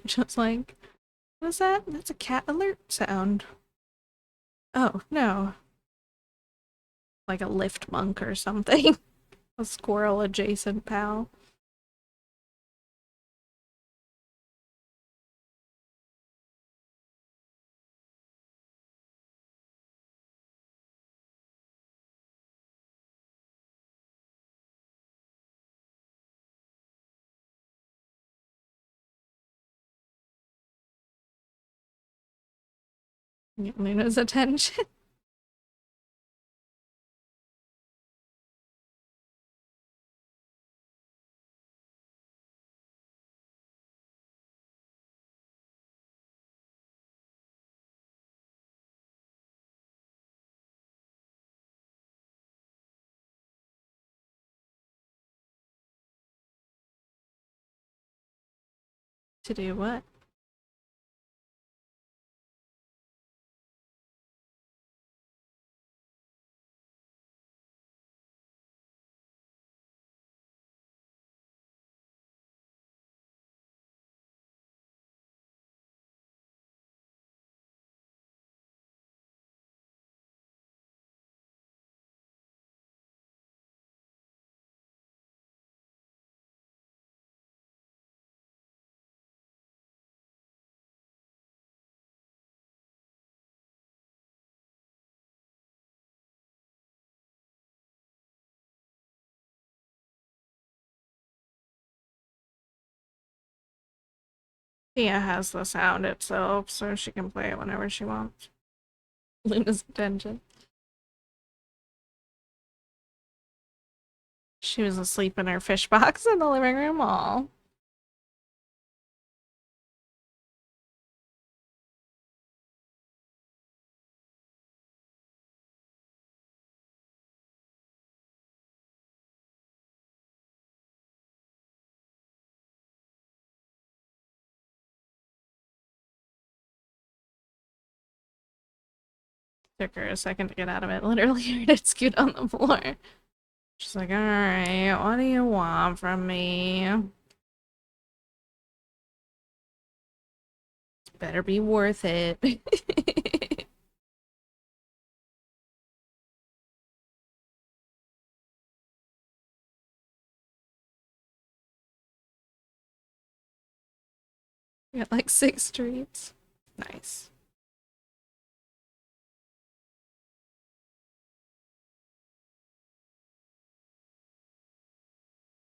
Just like, what's that? That's a cat alert sound. Oh, no. Like a lift monk or something. A squirrel adjacent pal. Get Luna's attention. To do what? Tia has the sound itself, so she can play it whenever she wants. Luna's attention. She was asleep in her fish box in the living room. All. Took her a second to get out of it. Literally heard it scoot on the floor. She's like, alright, what do you want from me? Better be worth it. We got like 6 treats. Nice.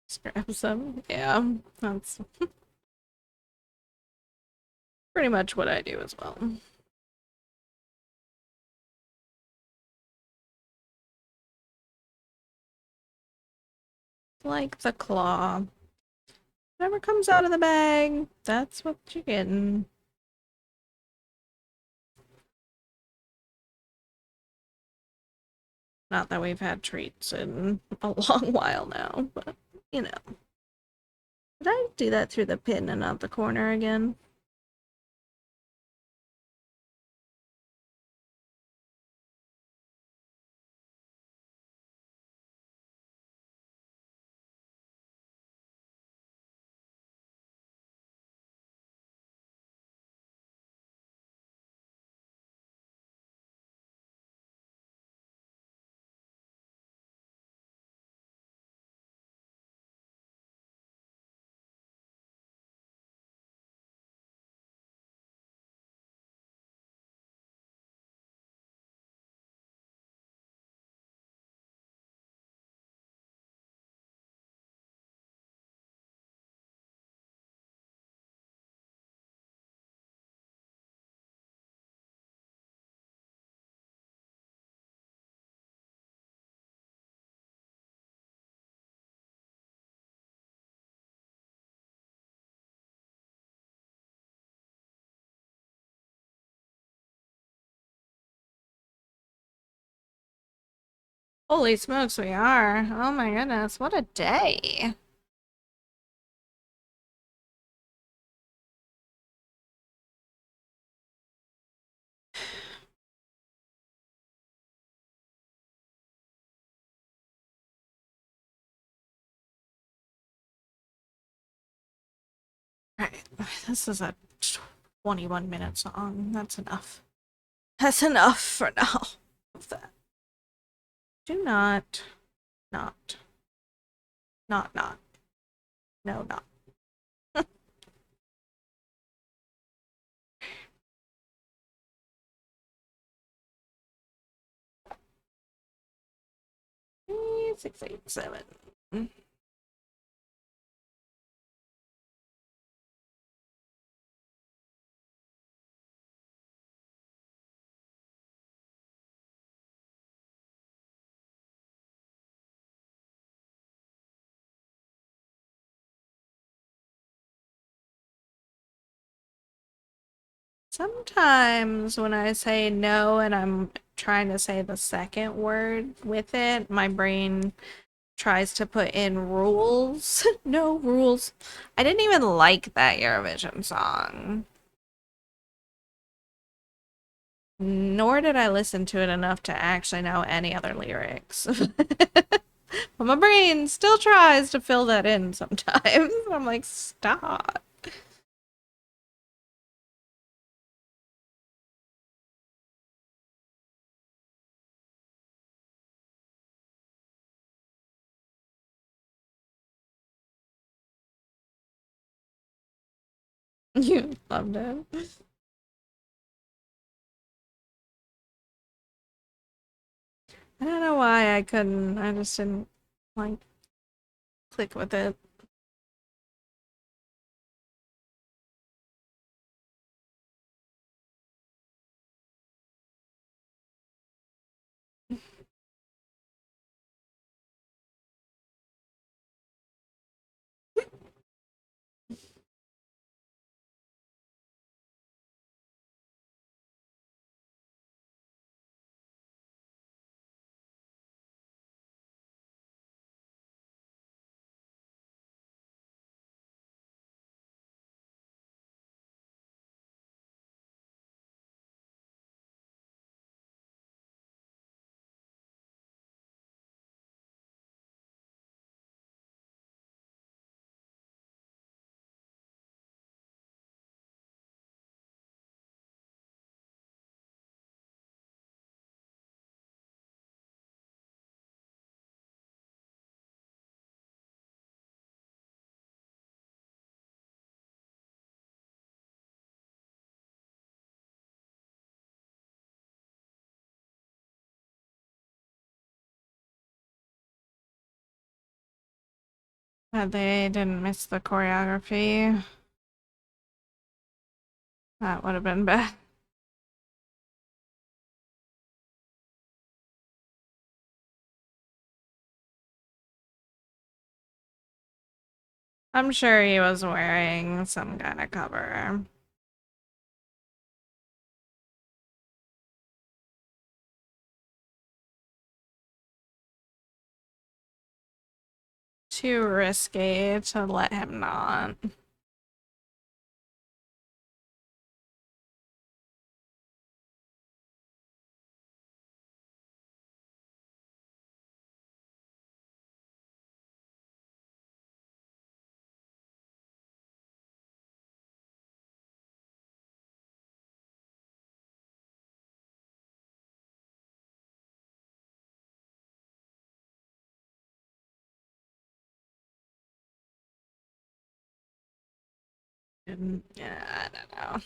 Scrap some. Yeah, that's pretty much what I do as well. Like the claw. Whatever comes out of the bag, that's what you're getting. Not that we've had treats in a long while now, but you know. Did I do that through the pin and not the corner again? Holy smokes, we are. Oh my goodness, what a day. Alright, this is a 21-minute song. That's enough. That's enough for now of that. Do not, not, not. No, not. 687. Sometimes when I say no and I'm trying to say the second word with it, my brain tries to put in rules. No rules. I didn't even like that Eurovision song. Nor did I listen to it enough to actually know any other lyrics. But my brain still tries to fill that in sometimes. I'm like, stop. You loved it. I don't know why I couldn't. I just didn't like click with it. They didn't miss the choreography. That would have been bad. I'm sure he was wearing some kind of cover. Too risky to let him not. Yeah, I don't know.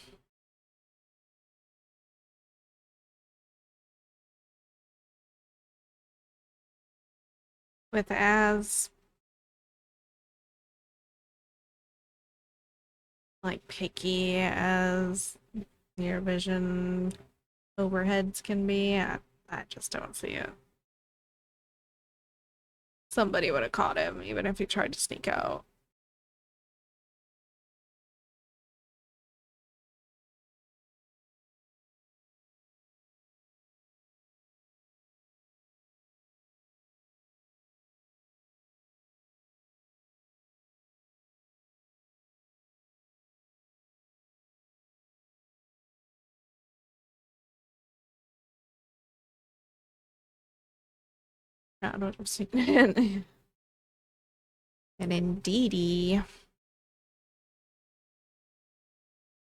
With as like picky as Eurovision overheads can be, I just don't see it. Somebody would have caught him, even if he tried to sneak out. Not what I've seen it. And indeedy.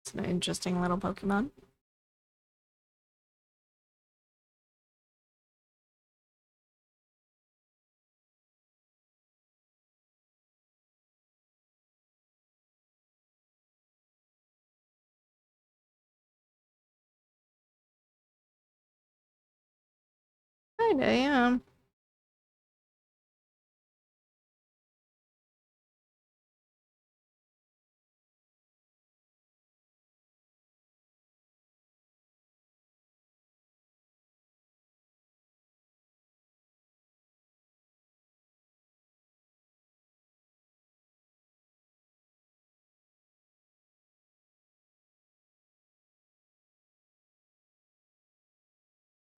It's an interesting little Pokemon. Kinda, yeah.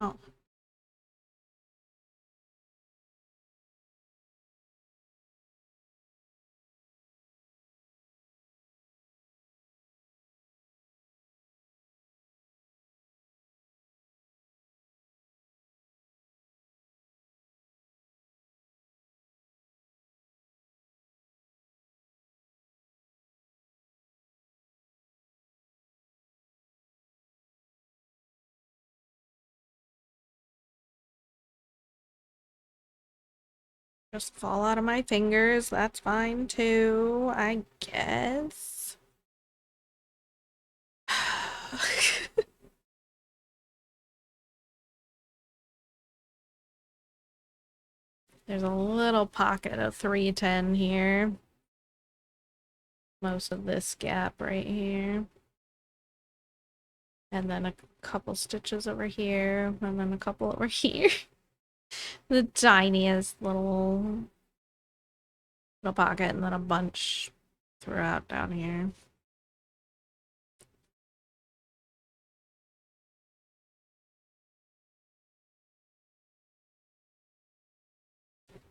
Oh. Just fall out of my fingers. That's fine too, I guess. There's a little pocket of 310 here. Most of this gap right here. And then a couple stitches over here, and then a couple over here. The tiniest little pocket, and then a bunch throughout down here.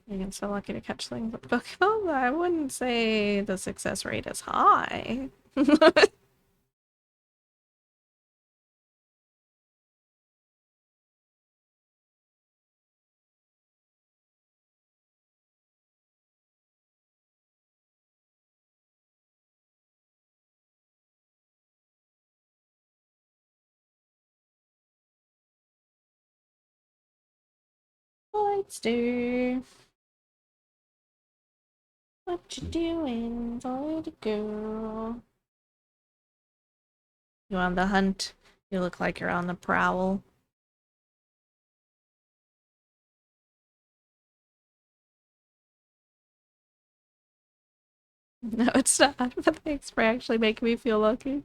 You get so lucky to catch things with Pokemon. I wouldn't say the success rate is high. Lightster. What you doing, little girl? You on the hunt? You look like you're on the prowl. No, it's not, but thanks for actually making me feel lucky.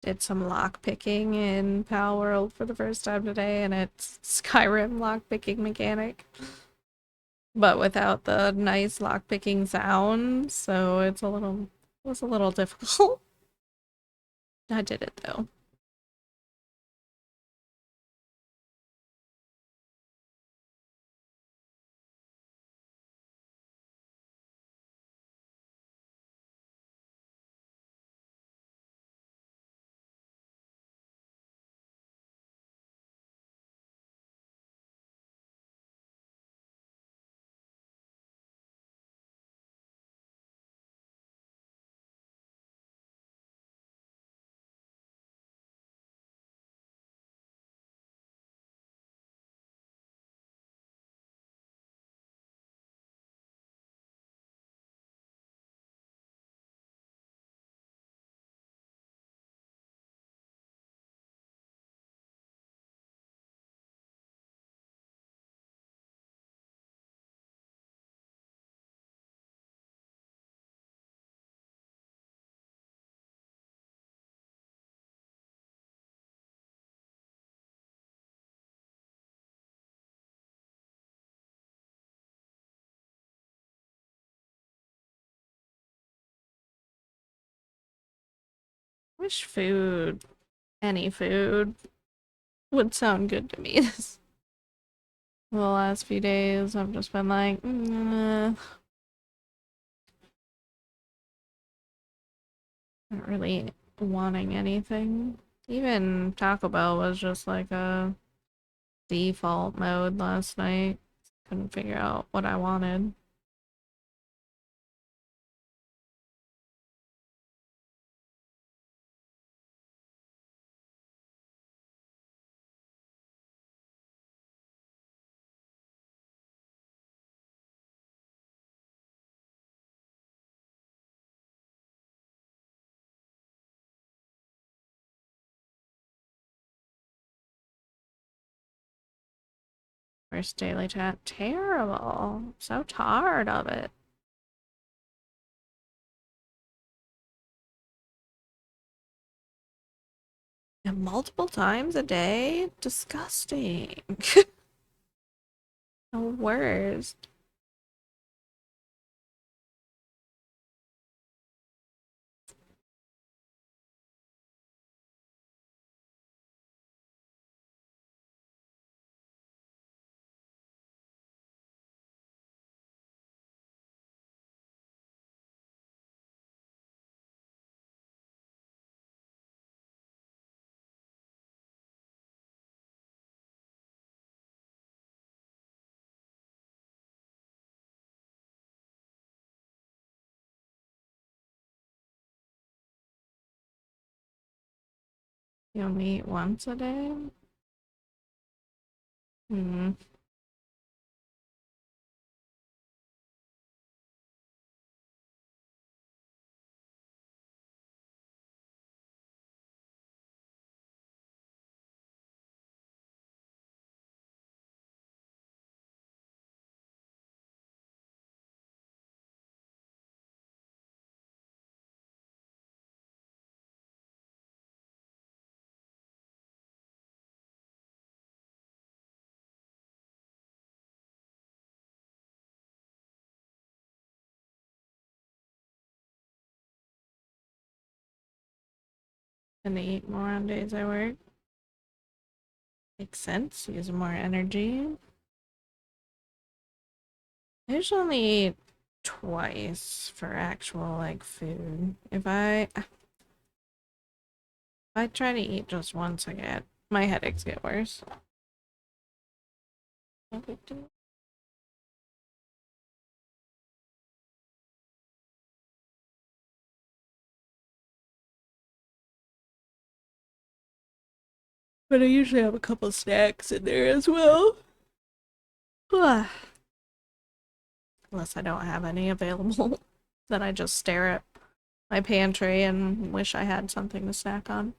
Did some lock picking in Pal World for the first time today, and it's Skyrim lock picking mechanic, but without the nice lock picking sound, so it was a little difficult. I did it though. Wish food, any food, would sound good to me. The last few days, I've just been like, not really wanting anything. Even Taco Bell was just like a default mode last night. Couldn't figure out what I wanted. First daily chat, terrible. So tired of it. And multiple times a day? Disgusting. The worst. You only eat once a day? Hmm. And eat more on days I work. Makes sense. Use more energy. I usually only eat twice for actual like food. If I try to eat just once, my headaches get worse. No big deal. But I usually have a couple snacks in there as well. Unless I don't have any available, then I just stare at my pantry and wish I had something to snack on.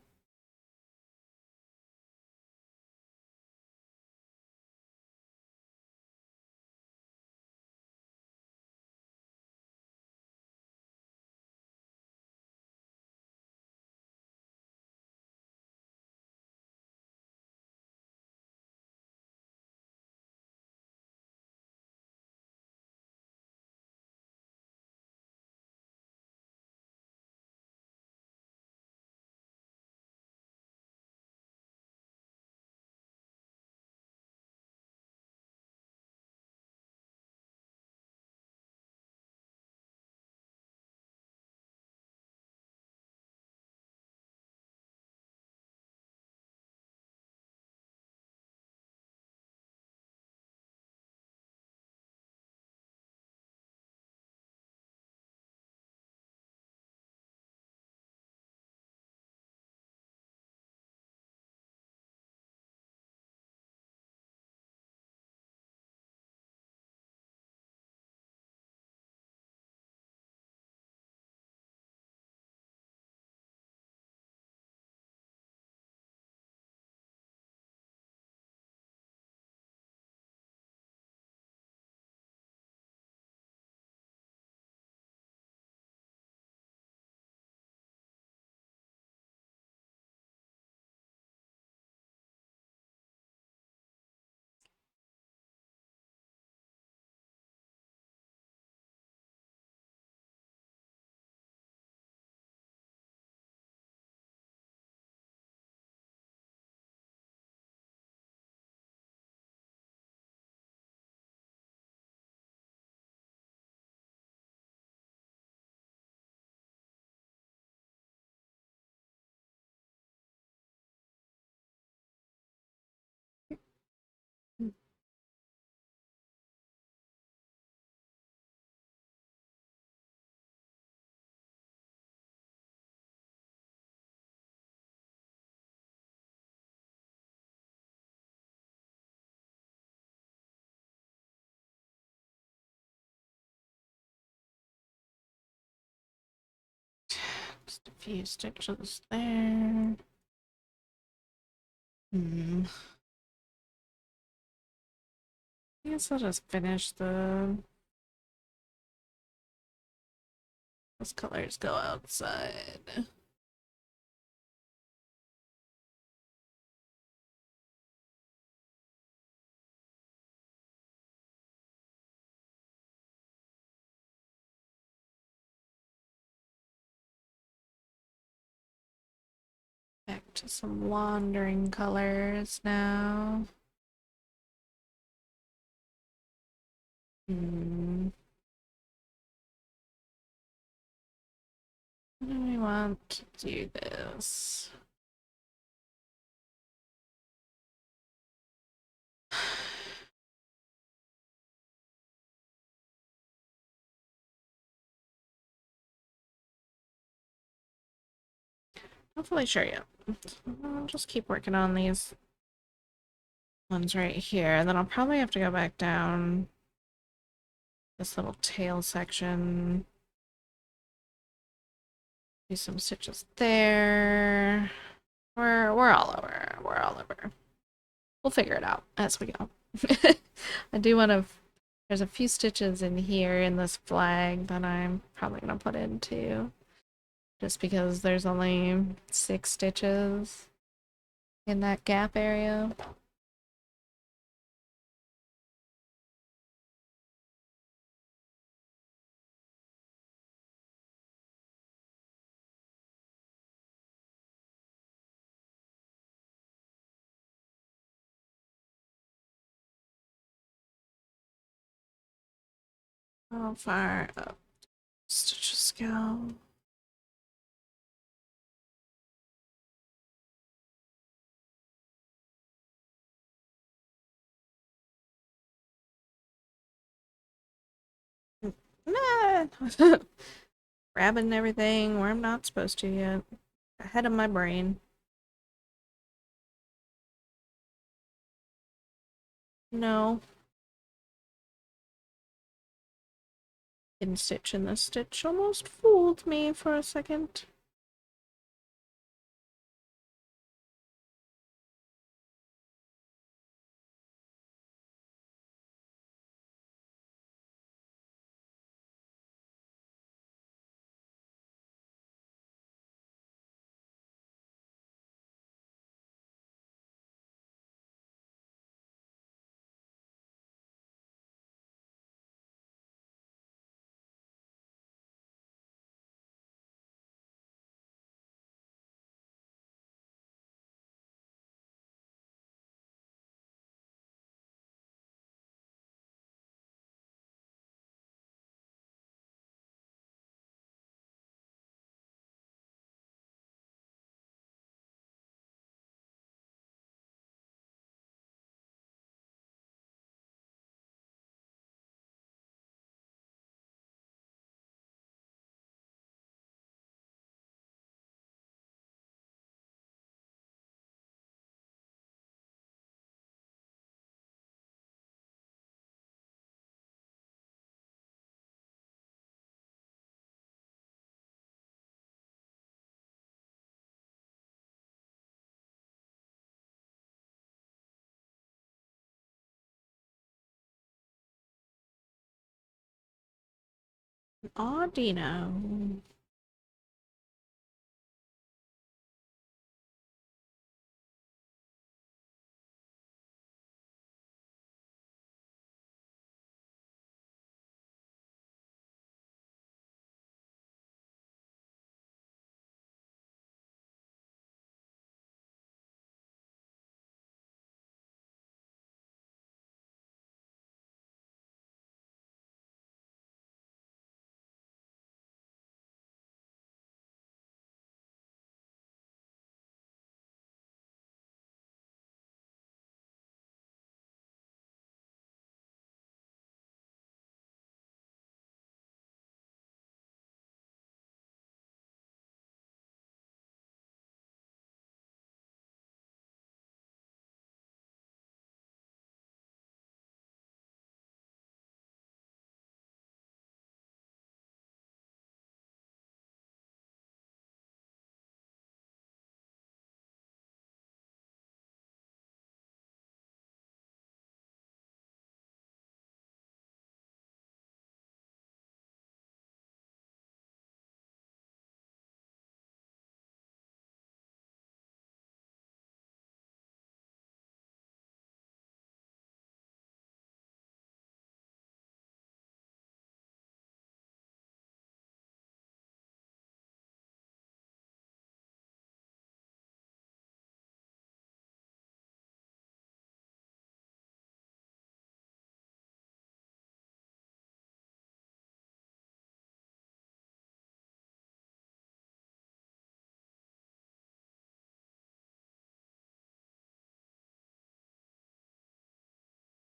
Just a few stitches there. I guess I'll just finish the... Those colors go outside. Back to some wandering colors now. How do we want to do this? Not fully sure yet. I'll just keep working on these ones right here, and then I'll probably have to go back down this little tail section. Do some stitches there. We're all over. We're all over. We'll figure it out as we go. I do want to... There's a few stitches in here in this flag that I'm probably going to put in too. Just because there's only 6 stitches in that gap area. How far up stitches go? Nah. Grabbing everything where I'm not supposed to yet. Ahead of my brain. No. Hidden stitch in this stitch almost fooled me for a second. Audino.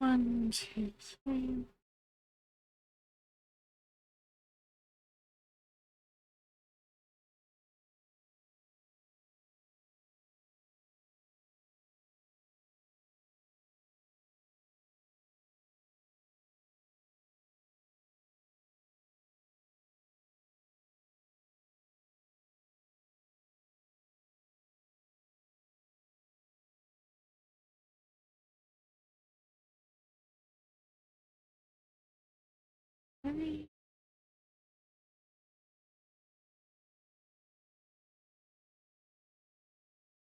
1, 2, 3.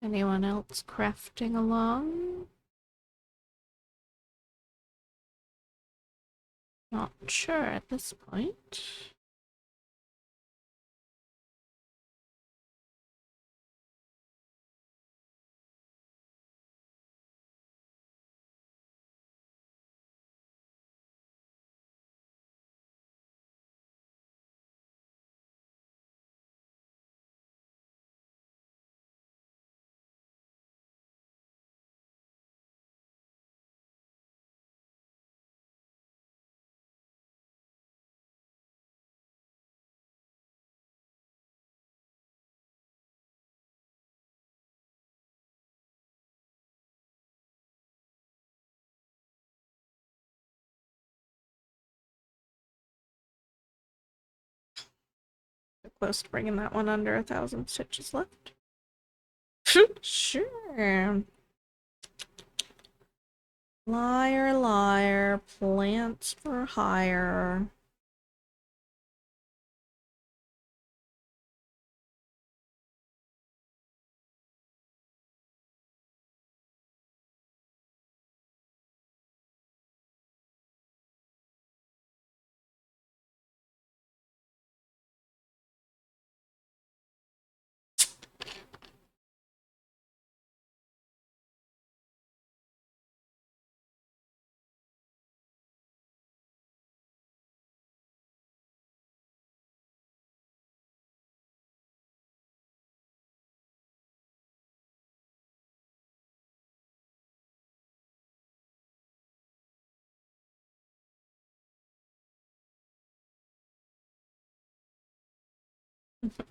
Anyone else crafting along? Not sure at this point. Close to bringing that one under 1,000 stitches left. Sure. Liar, liar, plants for hire.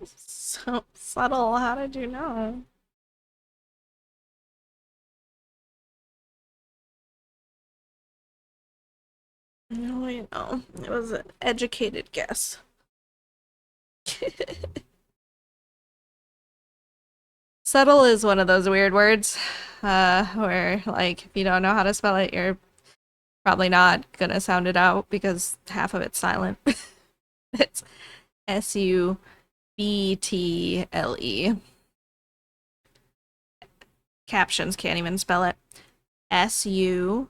So subtle, how did you know? No, you know, it was an educated guess. Subtle is one of those weird words, where, like, if you don't know how to spell it, you're probably not gonna sound it out because half of it's silent. It's S-U-B-T-L-E. Captions can't even spell it. S-U-B-T-L-E.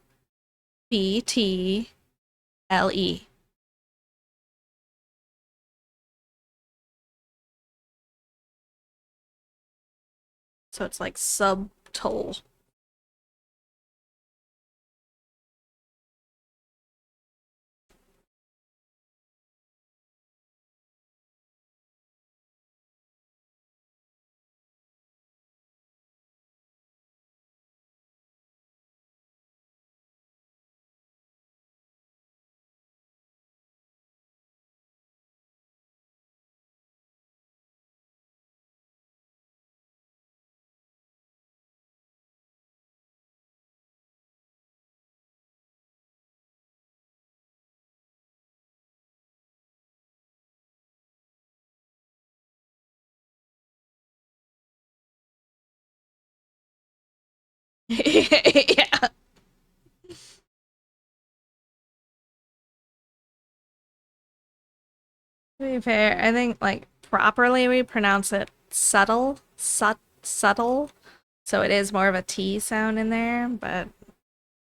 So it's like subtle. Yeah. To be fair, I think like properly we pronounce it subtle, subtle. So it is more of a T sound in there, but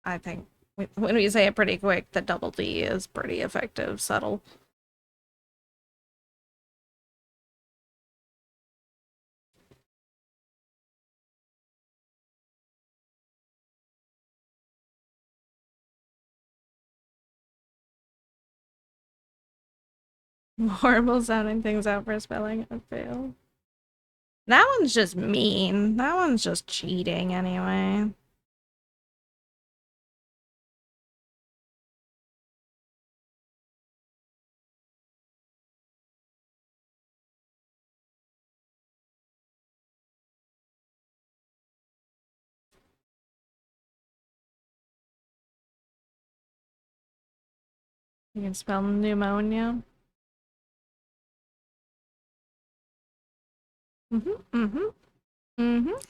I think when we say it pretty quick, the double D is pretty effective, subtle. Horrible sounding things out for spelling and fail. That one's just mean. That one's just cheating anyway. You can spell pneumonia.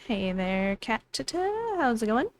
Hey there, cat tata. How's it going?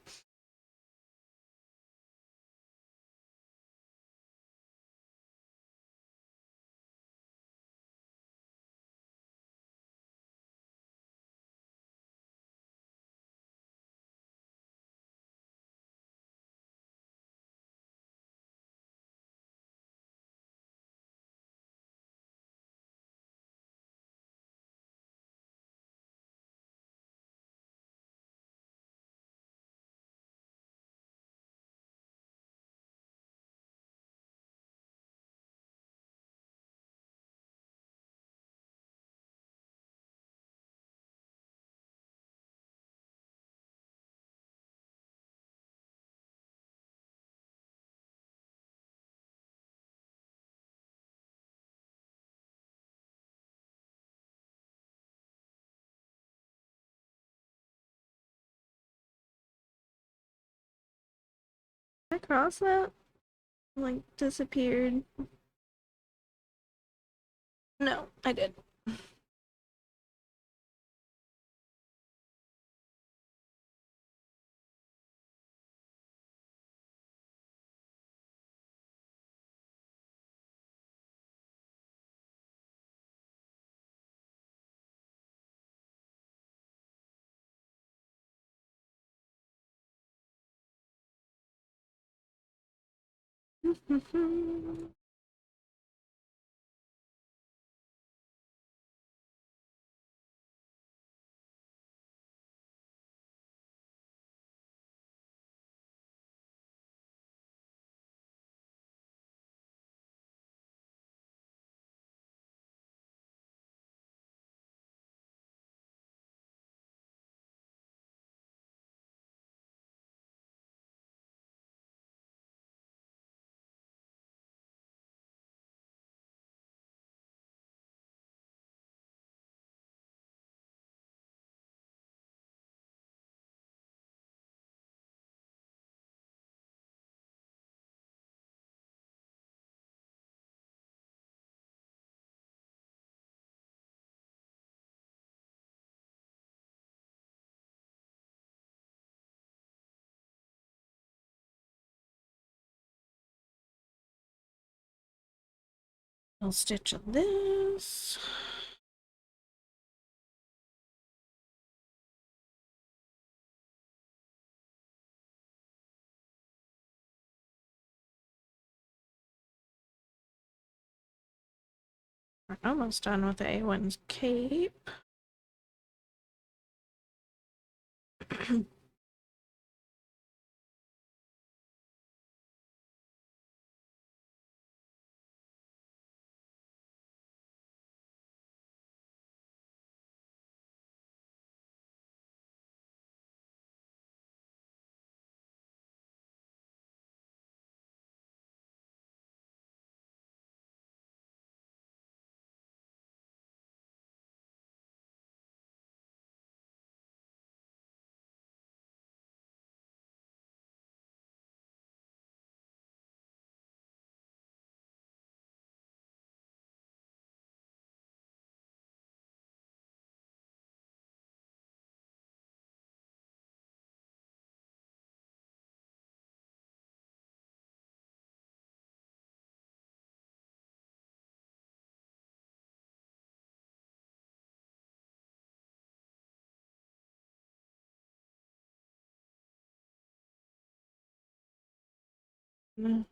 Did I cross that? Like, disappeared. No, I did. I'll stitch on this. We're almost done with A1's cape. I'm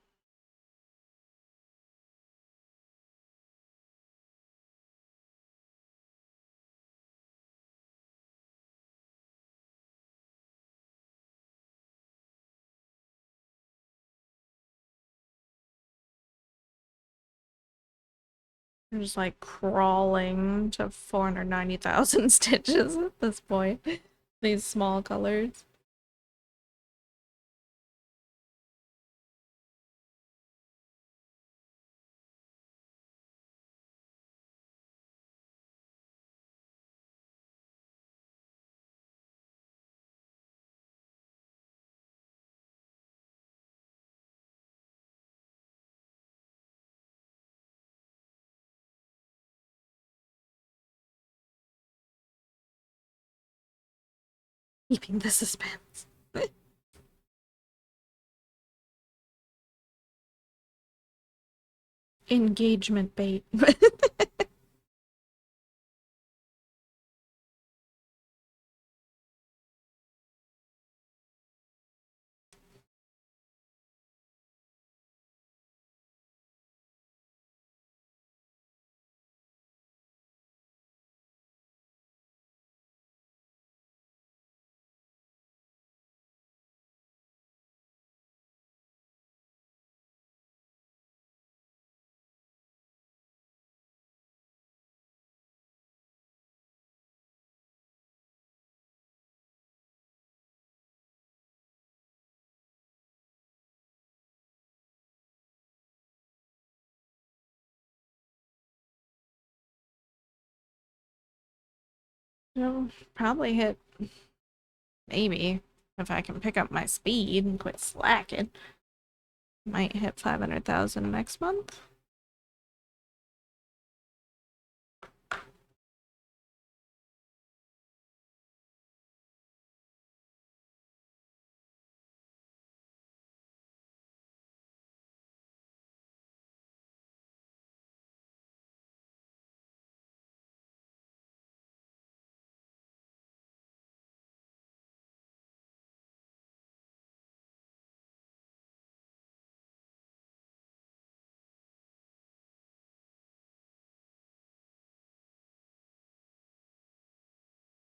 just like crawling to 490,000 stitches at this point. These small colors. Keeping the suspense. Engagement bait. You'll probably hit, maybe, if I can pick up my speed and quit slacking. Might hit 500,000 next month.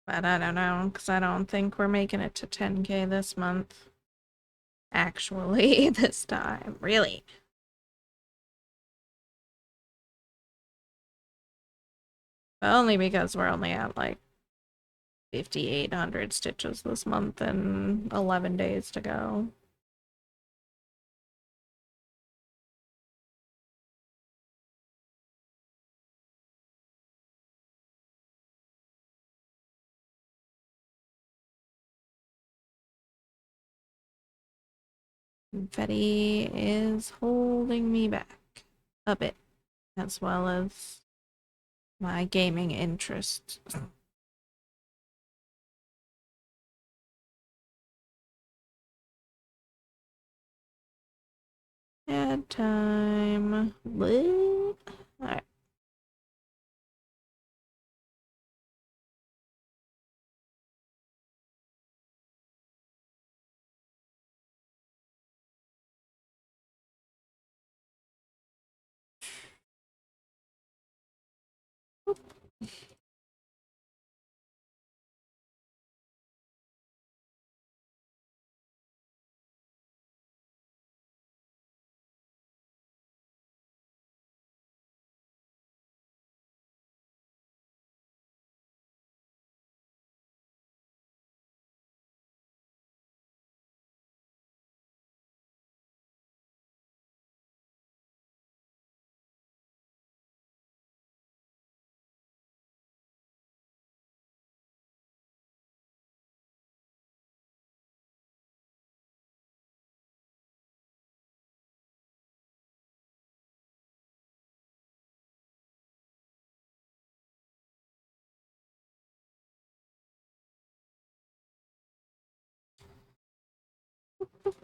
But I don't know, because I don't think we're making it to 10K this month. Actually, this time. Really. But only because we're only at like 5,800 stitches this month and 11 days to go. Confetti is holding me back a bit, as well as my gaming interest. Ad time. Alright.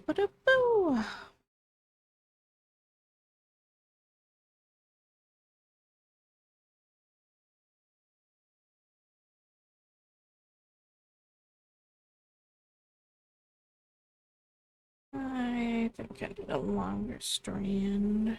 Ba-da-boo. I think I need a longer strand.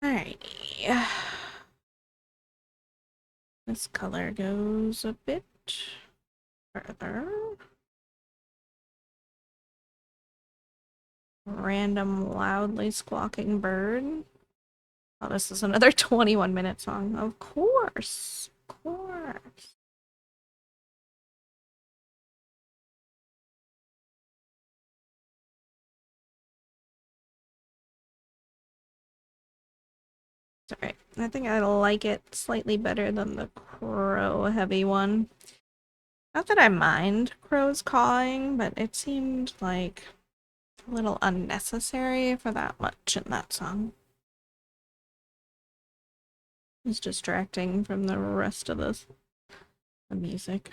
Alrighty. This color goes a bit further. Random loudly squawking bird. Oh, this is another 21-minute song. Of course. Of course. It's alright. I think I like it slightly better than the crow heavy one. Not that I mind crows cawing, but it seemed like a little unnecessary for that much in that song. It's distracting from the rest of the music.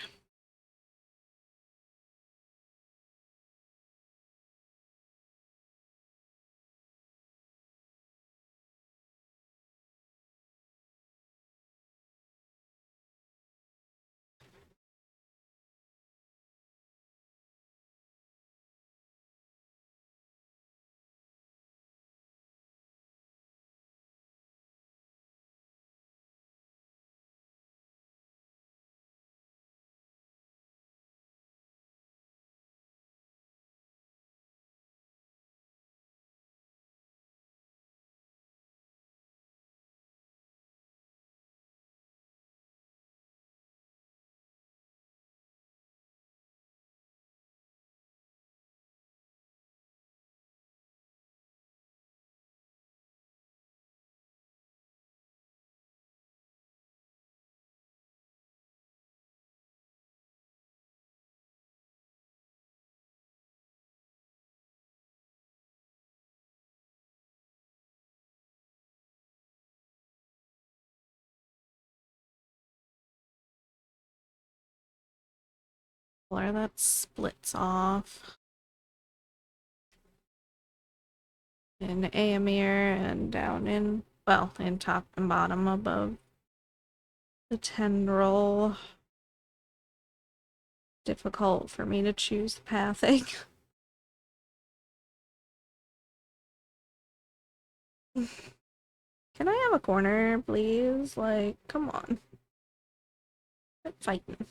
Color that splits off in Aemir and down in, well, in top and bottom above the tendril. Difficult for me to choose the pathing. Can I have a corner, please? Like, come on. Quit fighting.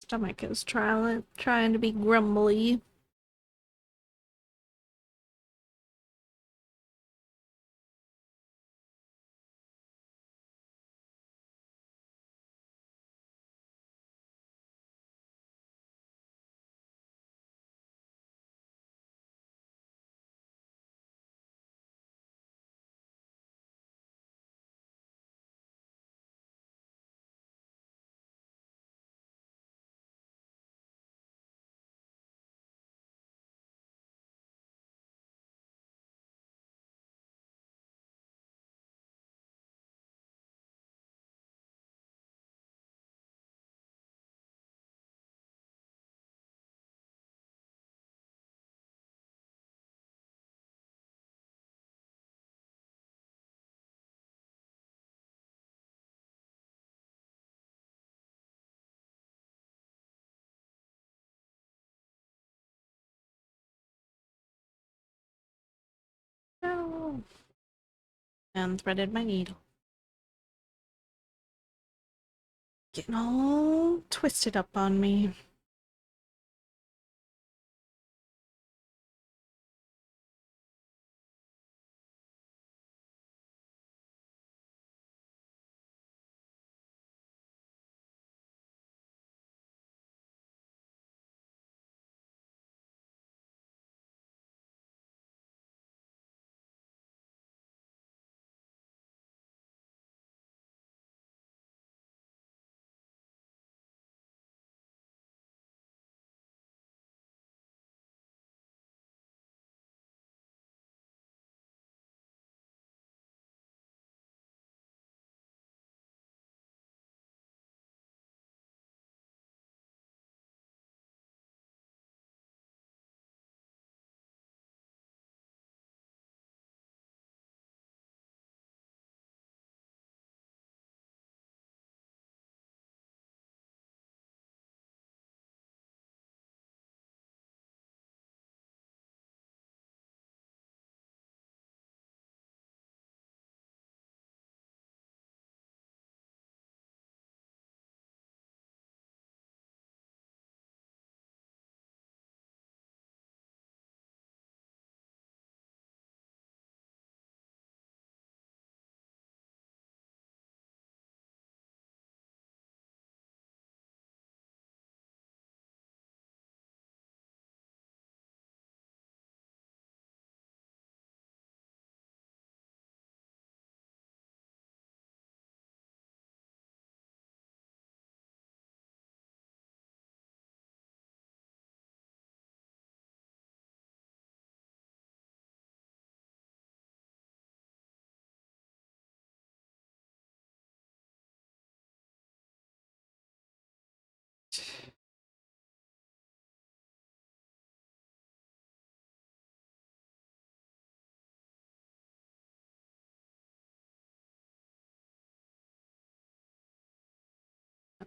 Stomach is trying to be grumbly. go. And threaded my needle. Getting all twisted up on me.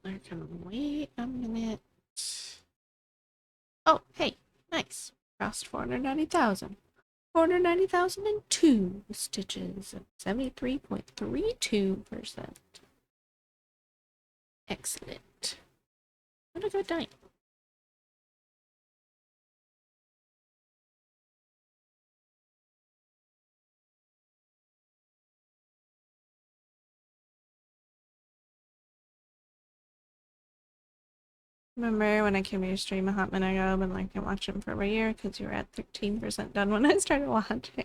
I can wait a minute. Oh, hey, nice. Crossed 490,000. 490,002 stitches. 73.32%. Excellent. What a good night. Remember when I came to your stream a hot minute ago and like I watched him for a year because you were at 13% done when I started watching.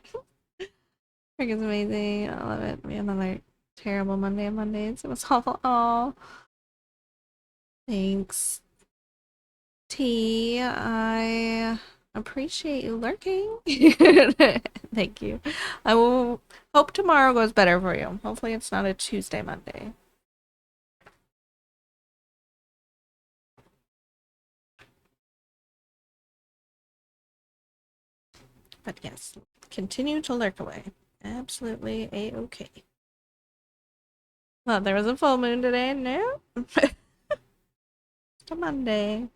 Freaking amazing. I love it. We had another terrible Monday on Mondays. It was awful. Oh, thanks. T, I appreciate you lurking. Thank you. I will hope tomorrow goes better for you. Hopefully it's not a Tuesday, Monday. But yes, continue to lurk away. Absolutely a-okay. Well, there was a full moon today. No. It's a Monday.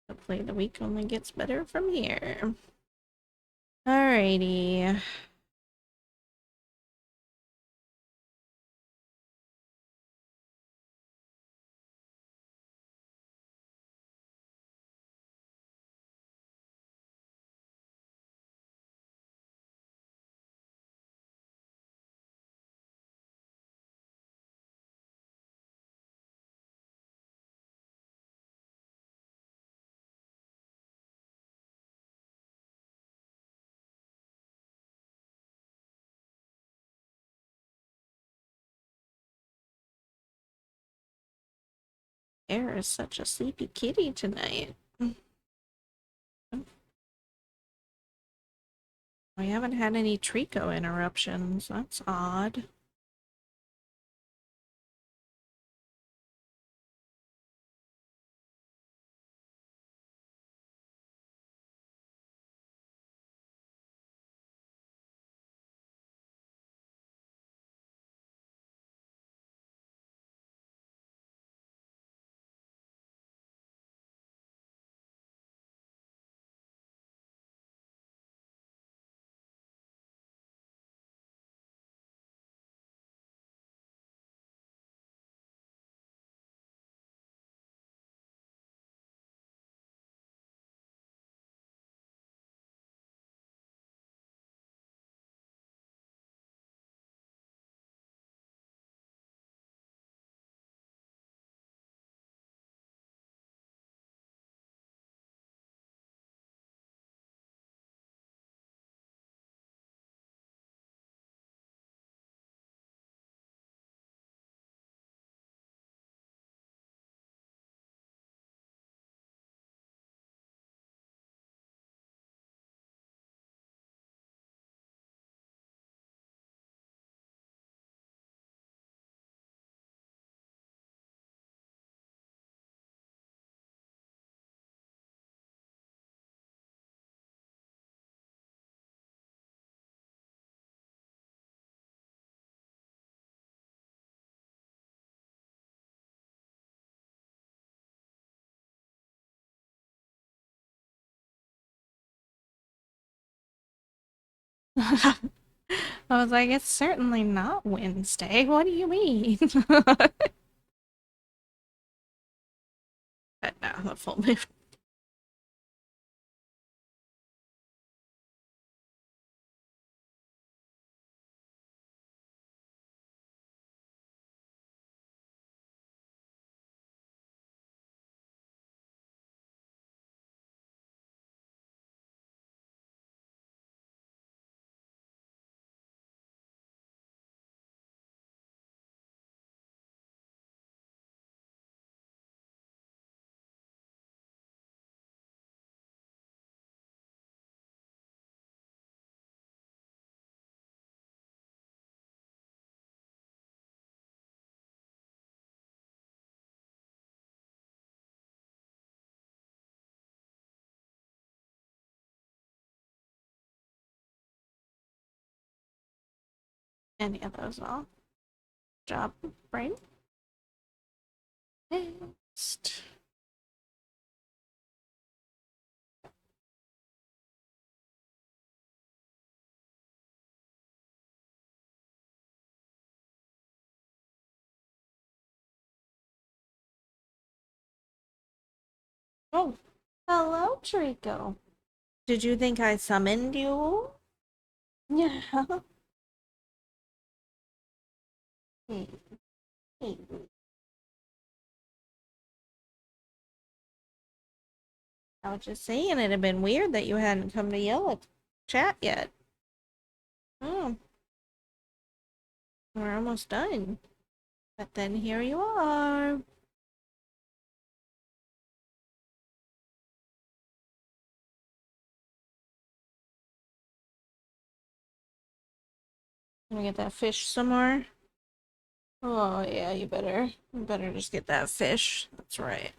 Hopefully the week only gets better from here. Alrighty. Air is such a sleepy kitty tonight. We haven't had any Trico interruptions. That's odd. I was like, it's certainly not Wednesday. What do you mean? But no, the full moon. Any of those all. Job brain. Next. Oh, hello, Trico. Did you think I summoned you? Yeah. Hey, hey. I was just saying it'd have been weird that you hadn't come to yell at chat yet. Oh, we're almost done. But then here you are. Gonna get that fish some more? Oh yeah, you better. You better just get that fish. That's right.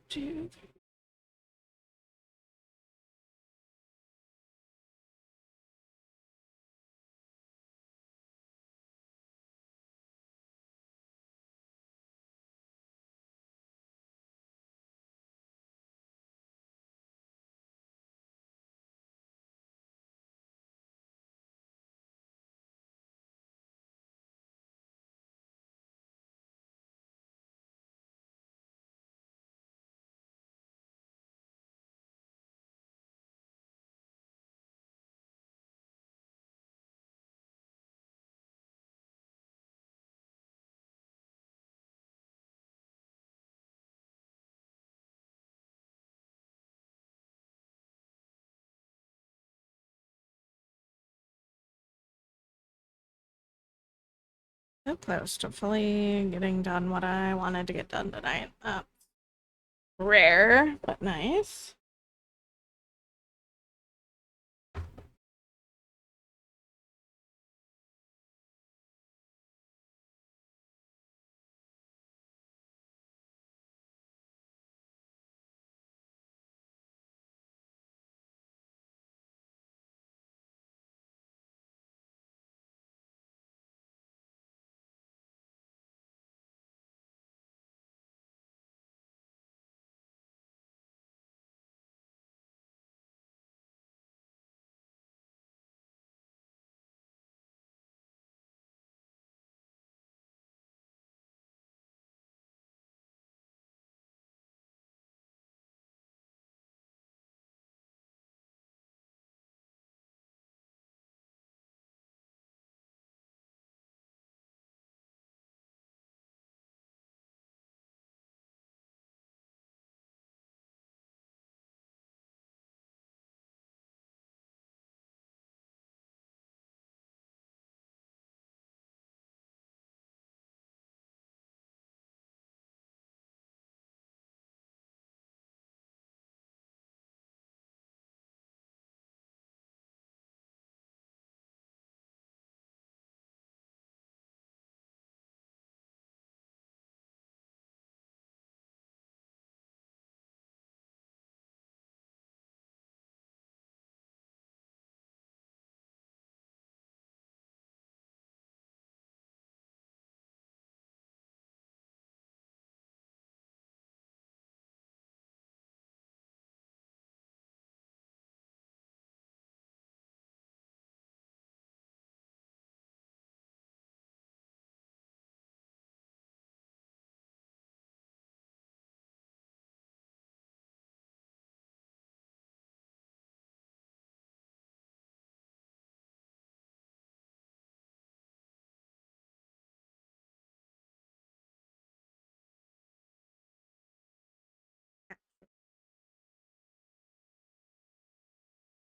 2, 3. So close to fully getting done what I wanted to get done tonight. Rare, but nice.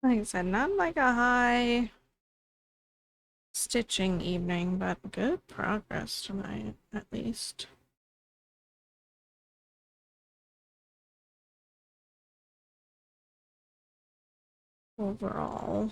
Like I said, not like a high stitching evening, but good progress tonight, at least. Overall.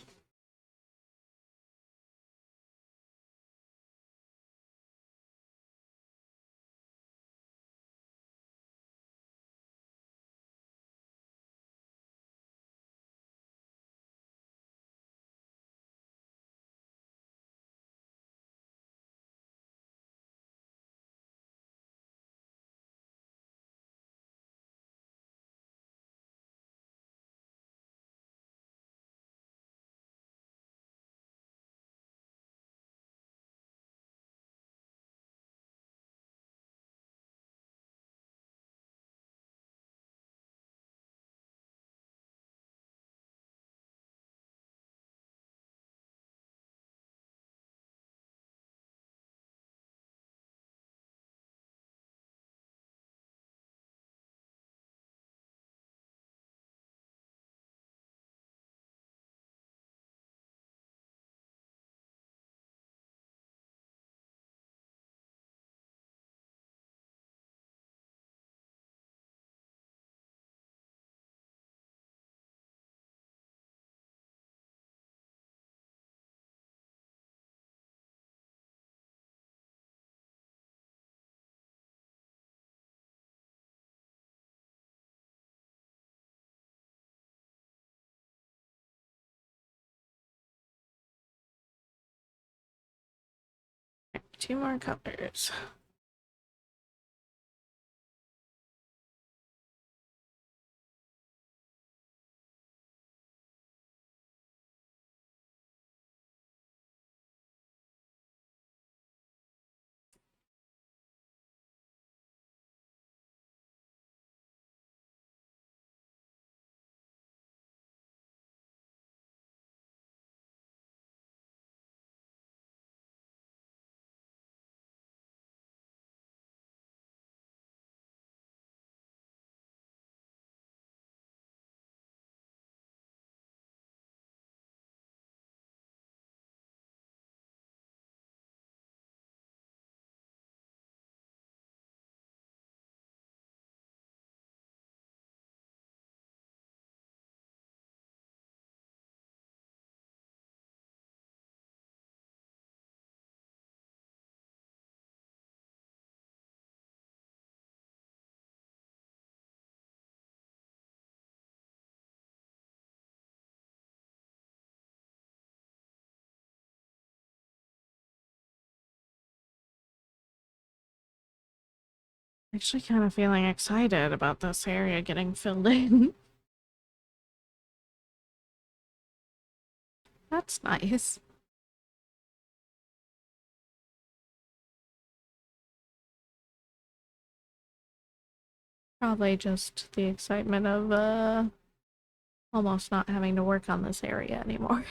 2 more colors. Actually kind of feeling excited about this area getting filled in. That's nice. Probably just the excitement of almost not having to work on this area anymore.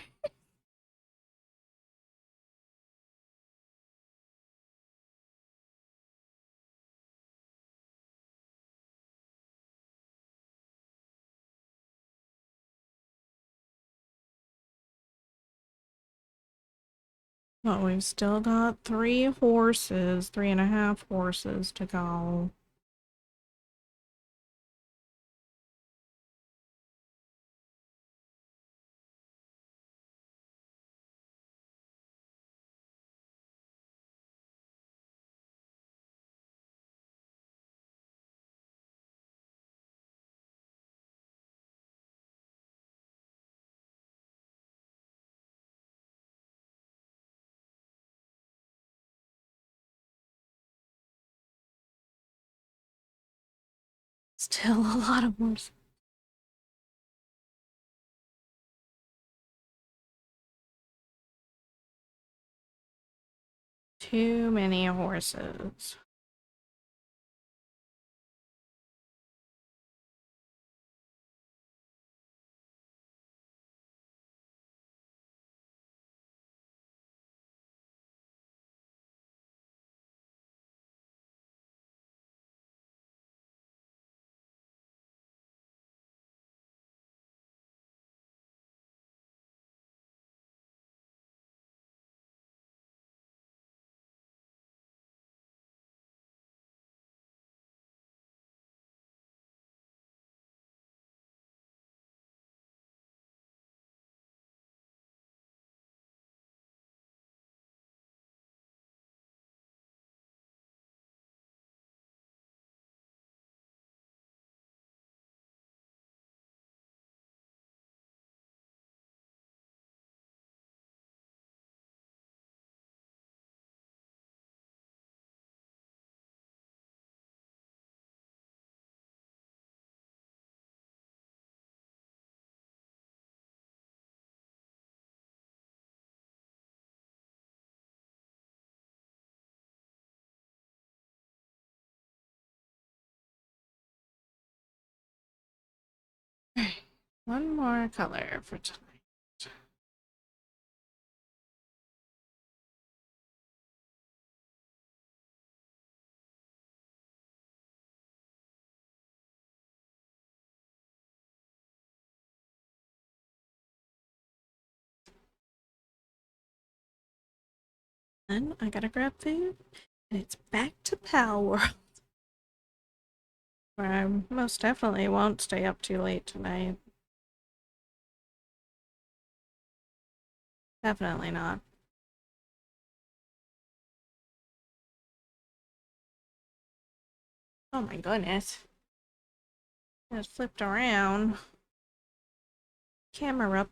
But we've still got 3 horses, 3.5 horses to go. Still a lot of horses. Too many horses. One more color for tonight. Then I gotta grab food, and it's back to Pal World, where I most definitely won't stay up too late tonight. Definitely not. Oh my goodness. It flipped around. Camera up.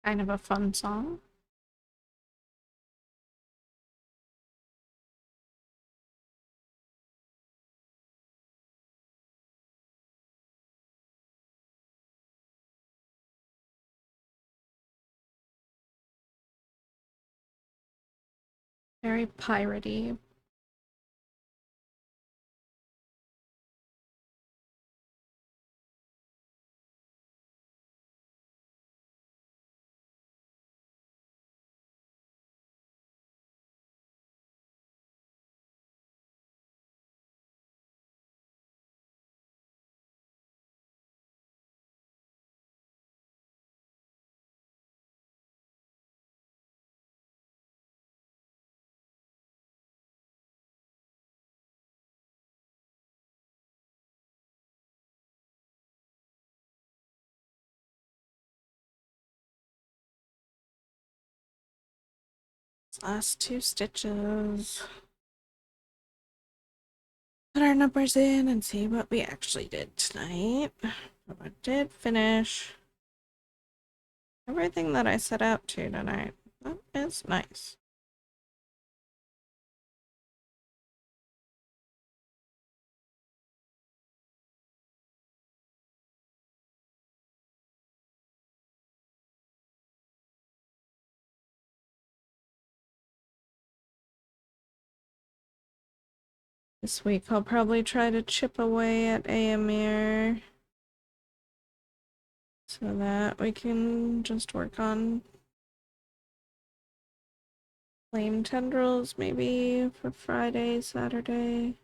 Kind of a fun song. Very piratey. Last 2 stitches. Put our numbers in and see what we actually did tonight. I did finish everything that I set out to tonight. That is nice. This week I'll probably try to chip away at AMir so that we can just work on flame tendrils maybe for Friday, Saturday.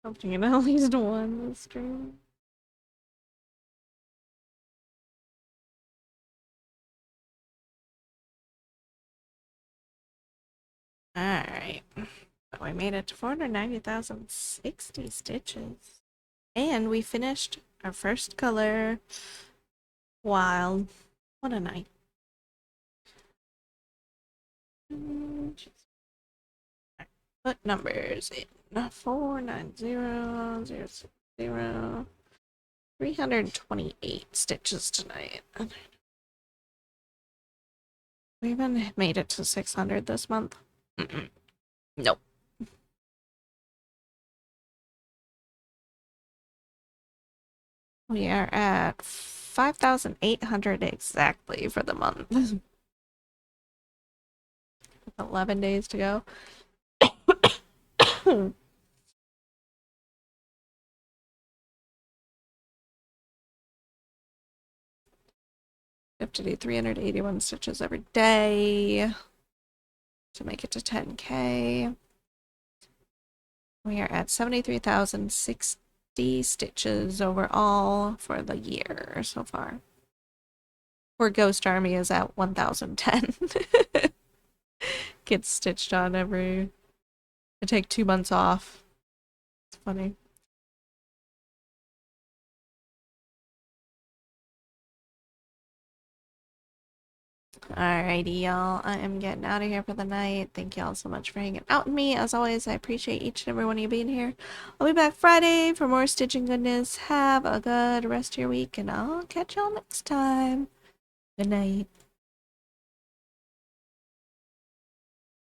Hoping at least one this stream. Alright. We made it to 490,060 stitches. And we finished our first color. Wild. What a night. Put numbers in. 490,060. 328 stitches tonight. We even made it to 600 this month. Nope. We are at 5,800 exactly for the month. 11 days to go. 381 stitches every day to make it to 10K. We are at 73,060 stitches overall for the year so far. Poor Ghost Army is at 1,010. Gets stitched on every... I take 2 months off. It's funny. Alrighty, y'all. I am getting out of here for the night. Thank y'all so much for hanging out with me. As always, I appreciate each and every one of you being here. I'll be back Friday for more stitching goodness. Have a good rest of your week, and I'll catch y'all next time. Good night.